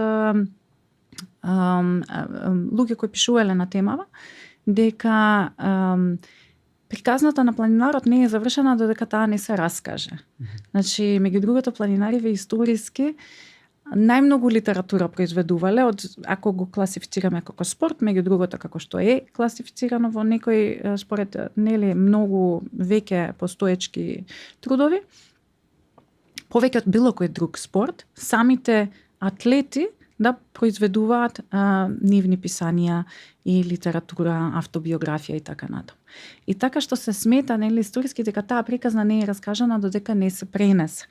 луѓе кои пишувале на темава, дека приказната на планинарот не е завршена додека таа не се раскаже. Значи, меѓу другото, планинариве историски најмногу литература произведувале, ако го класифицираме како спорт, меѓу другото како што е класифицирано во некој според нели многу веќе постоечки трудови, повеќе од било кој друг спорт, самите атлети да произведуваат нивни писанија и литература, автобиографија и така натаму. И така што се смета, нели, историски дека таа приказна не е раскажана додека не се пренесе.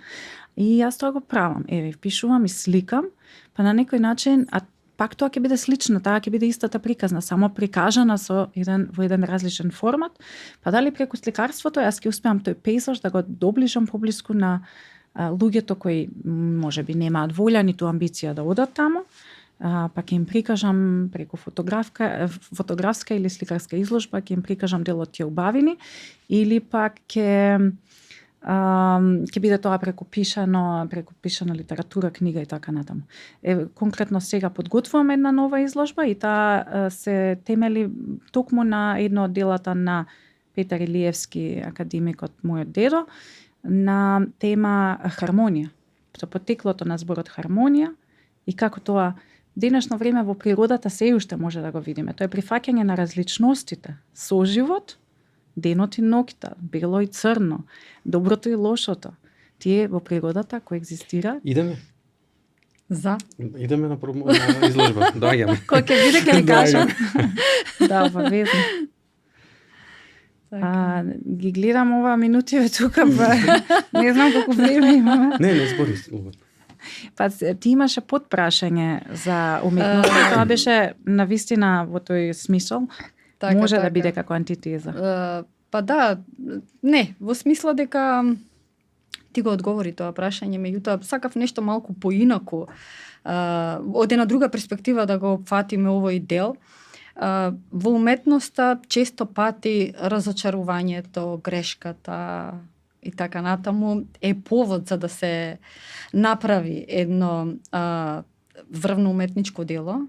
И јас тоа го правам. Еве, пишувам и сликам, па на некој начин, а пак тоа ќе биде слично, таа ќе биде истата приказна, само прикажана во еден различен формат. Па дали преку сликарството јас ќе успеам тој пейзаж да го доближам поблиску на луѓето кои можеби немаат волја ниту амбиција да одат таму, па ќе им прикажам преку фотографска или сликарска изложба, ќе им прикажам дел од тие убавини, или пак ќе биде тоа преку пишана литература, книга и така натаму. Конкретно сега подготвувам една нова изложба и таа се темели токму на едно од делата на Петар Илиевски, академикот, мојот дедо, на тема хармонија. Со потеклото на зборот хармонија и како тоа денешно време во природата се уште може да го видиме. Тоа е прифаќање на различностите, соживот, денот и ноќта, бело и црно, доброто и лошото. Тие во природата коегзистира. Идеме на изложба. Доаѓаме. Кој ќе биде ќе ви кажам. Да, обавезно. Ги гледам ова минутиве тука, не знам колку време имаме. Не збори. Па ти имаше подпрашање за уметноста, тоа беше навистина во тој смисол. Може да биде како антитеза. Па да, не, во смисла дека ти го одговори тоа прашање, меѓутоа сакав нешто малку поинаку, од една друга перспектива да го опфатиме овој дел. Во уметноста често пати разочарувањето, грешката и така натаму е повод за да се направи едно врвно уметничко дело,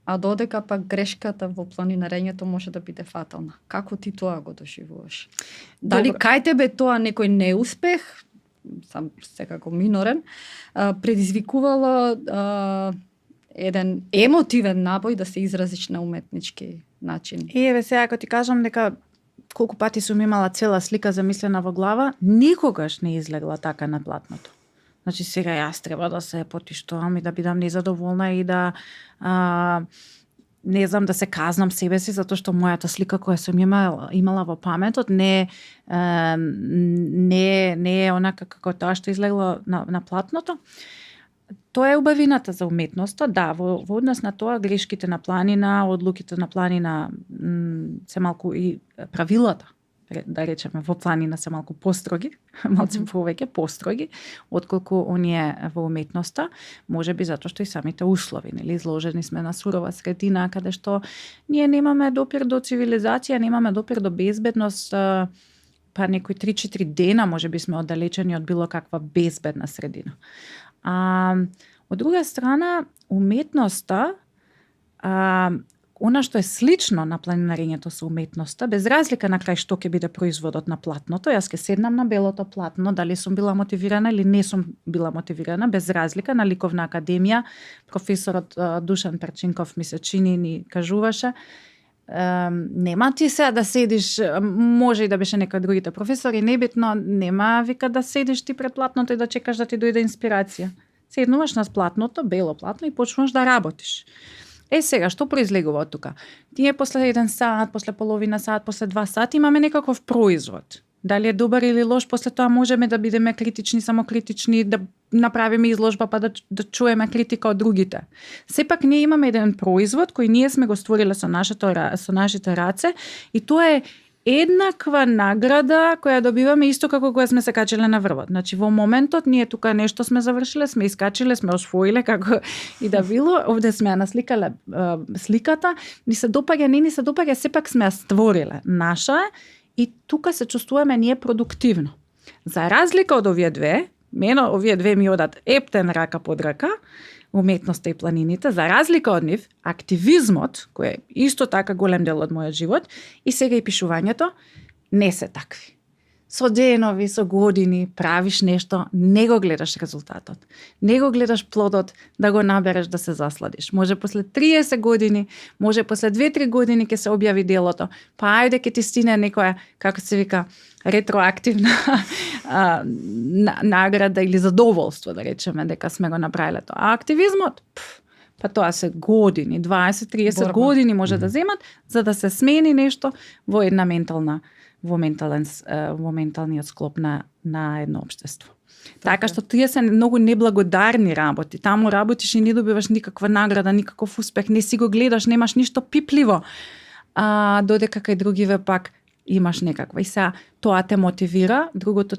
а додека пак грешката во планинарењето може да биде фатална. Како ти тоа го доживуваш? Дали кај тебе тоа некој неуспех, сам секако минорен, предизвикувало еден емотивен набој да се изразиш на уметнички начин? Еве сега ако ти кажам дека колку пати сум имала цела слика замислена во глава, никогаш не излегла така на платното. Значи сега јас треба да се потиштувам и да бидам незадоволна и да не знам, да се казнам себе си затоа што мојата слика која сум имала во паметот не е онака како тоа што излегло на платното. Тоа е убавината за уметноста, да, во однос на тоа грешките на планина, одлуките на планина се малку и правилата, да речеме, во планина се малку построги, малку повеќе построги, отколку оние во уметноста, можеби затоа што и самите услови, нели, изложени сме на сурова средина, каде што ние немаме допир до цивилизација, немаме допир до безбедност, па некои 3-4 дена можеби сме оддалечени од било каква безбедна средина. Од друга страна, уметноста, она што е слично на планинарењето со уметноста, без разлика на крај што ќе биде производот на платното, јас ќе седнам на белото платно, дали сум била мотивирана или не сум била мотивирана, без разлика на Ликовна академија, професорот Душан Перчинков ми се чини ни кажуваше, нема ти сега да седиш, може и да беше некој другите професори, небитно, нема вика да седиш ти пред платното и да чекаш да ти дојде инспирација. Седнуваш на платното, бело платно и почнуваш да работиш. Сега, што произлегува од тука? Тие после 1 сат, после половина сат, после 2 сати имаме некаков производ. Дали е добар или лош, после тоа можеме да бидеме критични, самокритични, да направиме изложба па да чуеме критика од другите. Сепак ние имаме еден производ кој ние сме го створиле со нашите раце и тоа е еднаква награда која добиваме исто како кога сме се качиле на врвот. Значи во моментот ние тука нешто сме завршиле, сме искачиле, сме освоиле како и да било, овде сме ја насликале сликата, ни се допаѓа, не ни се допаѓа, сепак сме ја створиле. Наша е и тука се чувствуваме ние продуктивно. За разлика од овие две, Мено овие две ми одат ептен рака под рака, уметноста и планините, за разлика од нив, активизмот, кој е исто така голем дел од мојот живот, и сега и пишувањето, не се такви. Со денови, со години правиш нешто, не го гледаш резултатот. Не го гледаш плодот да го набереш да се засладиш. Може после 30 години, може после 2-3 години ќе се објави делото. Па ајде ќе ти стине некоја, како се вика, ретроактивна награда или задоволство, да речеме, дека сме го направиле тоа. А активизмот, па тоа се години, 20-30 години може да земат, за да се смени нешто во една во менталниот склоп на едно општество. Така што тие се многу неблагодарни работи. Таму работиш и не добиваш никаква награда, никаков успех, не си го гледаш, немаш ништо пипливо. Додека кај другиве пак имаш некаква. И сега тоа те мотивира, другото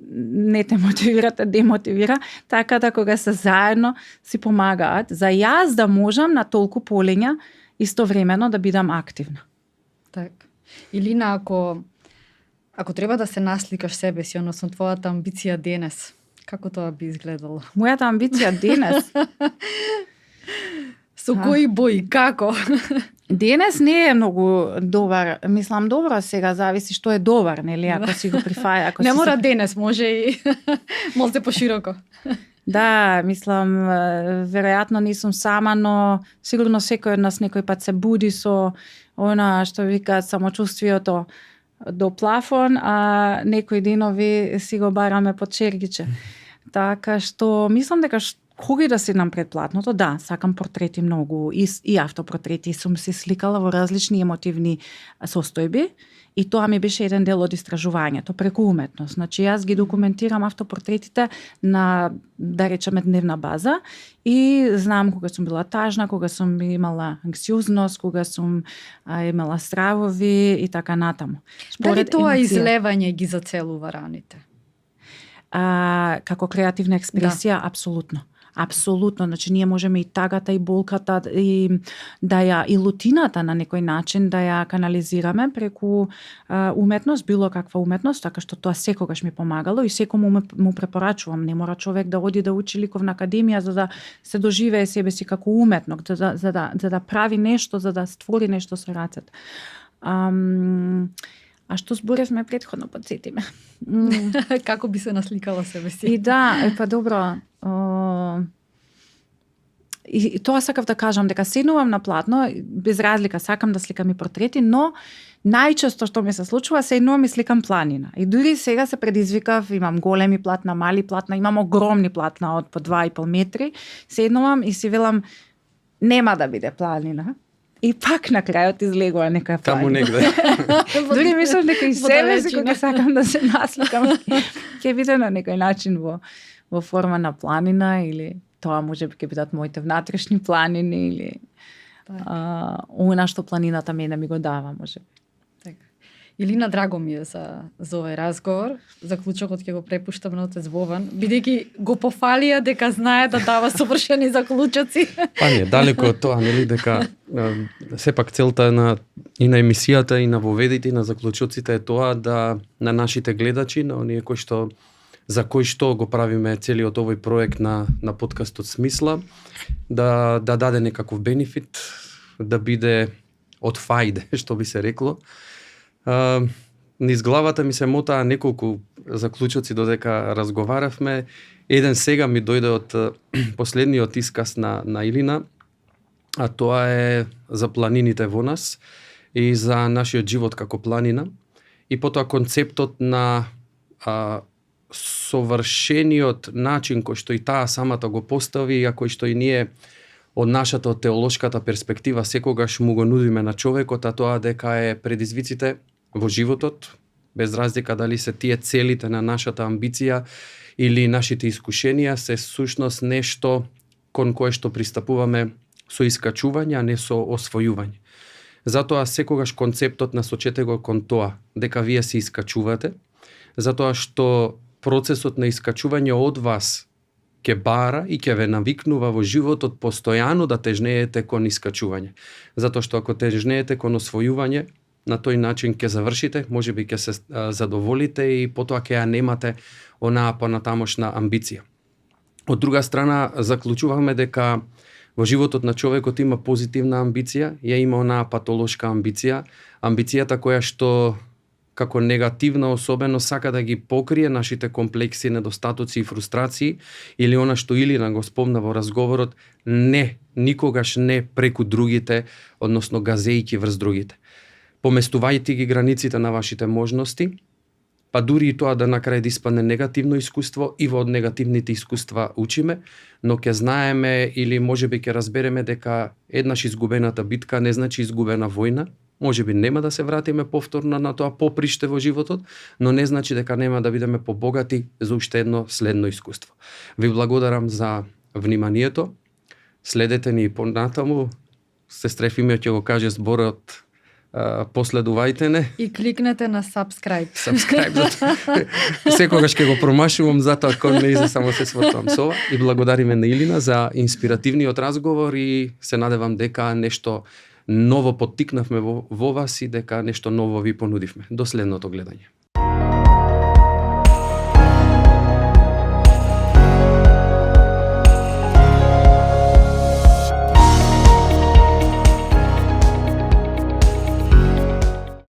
не те мотивира, те демотивира, така да кога се заедно си помагаат за јас да можам на толку полења истовремено да бидам активна. Так. Илина, ако треба да се насликаш себе си, односно твојата амбиција денес, како тоа би изгледало? Мојата амбиција денес? Со кои бои, како? Денес не е многу добар, мислам добро сега, зависи што е добар, нели, ако си го прифаја. Не мора денес, може и може пошироко. Да, мислам, веројатно не сум сама, но сигурно секој од нас некој пат се буди со она што вика самочувствието до плафон, а некои денови си го бараме под чергиче. Така што мислам дека кога и да седнам пред платното, да, сакам портрети многу и автопортрети, сум се сликала во различни емотивни состојби и тоа ми беше еден дел од истражувањето преку уметност. Значи јас ги документирам автопортретите на, да речеме, дневна база и знам кога сум била тажна, кога сум имала анксиозност, кога сум имала стравови и така натаму. Дали тоа излевање ги зацелува раните? Како креативна експресија, да. Апсолутно. Апсолутно, значи ние можеме и тагата и болката и да ја и лутината на некој начин да ја канализираме преку уметност, било каква уметност, така што тоа секогаш ми помагало и секому му препорачувам. Не мора човек да оди да учи ликовна академија за да се доживее себе си како уметник, за да прави нешто, за да створи нешто со рацете. А што зборевме претходно, подсети ме. Како би се насликала себе си? И да, па добро. И тоа сакав да кажам, дека седнувам на платно, без разлика, сакам да сликам и портрети, но најчесто што ми се случува, седнувам и сликам планина. И дури сега се предизвикав, имам големи платна, мали платна, имам огромни платна од по 2,5 метри, седнувам и си велам, нема да биде планина. И пак на крајот излегува некоја планина. Таму негде. Дури мислам дека и себе си кога сакам да се насликам, ќе биде на некој начин во форма на планина или тоа може би ќе бидат моите внатрешни планини или она што планината мене ми го дава, може би. Така. Илина, драго ми е за овој разговор. Заклучокот ќе го препуштам на отец Вован, бидејќи го пофалија дека знае да дава совршени заклучоци. Па не, далеко од тоа, нели, дека сепак целта и на емисијата и на воведите и на заклучоците е тоа да на нашите гледачи, на оние за кои што го правиме целиот овој проект на подкастот Смисла, да даде некаков бенефит, да биде од фајде, што би се рекло. Низ главата ми се мотаа неколку заклучоци додека разговаравме. Еден сега ми дојде од последниот исказ на Илина, а тоа е за планините во нас и за нашиот живот како планина. И потоа концептот на совршениот начин кој што и таа самата го постави, а кој што и ние од нашата теолошката перспектива секогаш му го нудиме на човекот, а тоа дека е предизвиците во животот, без разлика дали се тие целите на нашата амбиција или нашите искушенија, се сушност нешто кон кое што пристапуваме со искачување, а не со освојување. Затоа секогаш концептот насочете го кон тоа, дека вие се искачувате, затоа што процесот на искачување од вас ќе бара и ќе ве навикнува во животот постојано да тежнеете кон искачување. Затоа што ако тежнеете кон освојување, на тој начин ќе завршите, можеби ќе се задоволите и потоа ќе ја немате онаа понатамошна амбиција. Од друга страна, заклучуваме дека во животот на човекот има позитивна амбиција, ја има онаа патолошка амбиција, амбицијата која што како негативна особено сака да ги покрие нашите комплекси, недостатоци и фрустрации, или она што Илина го спомна во разговорот, никогаш не преку другите, односно газејки врз другите. Поместувајте ги границите на вашите можности, па дури и тоа да на крај да испадне негативно искуство, и во негативните искуства учиме, но ќе знаеме или можеби ќе разбереме дека еднаш изгубената битка не значи изгубена војна. Можеби нема да се вратиме повторно на тоа поприште во животот, но не значи дека нема да бидеме побогати за уште едно следно искуство. Ви благодарам за вниманието. Следете ни понатаму. Сестра Ефимија ќе го каже зборот, последувајте не. И кликнете на subscribe. Секогаш ќе го промашувам, затоа кон не изе само се свртам со ова. И благодариме на Илина за инспиративниот разговор и се надевам дека нешто ново поттикнавме во вас и дека нешто ново ви понудивме. До следното гледање.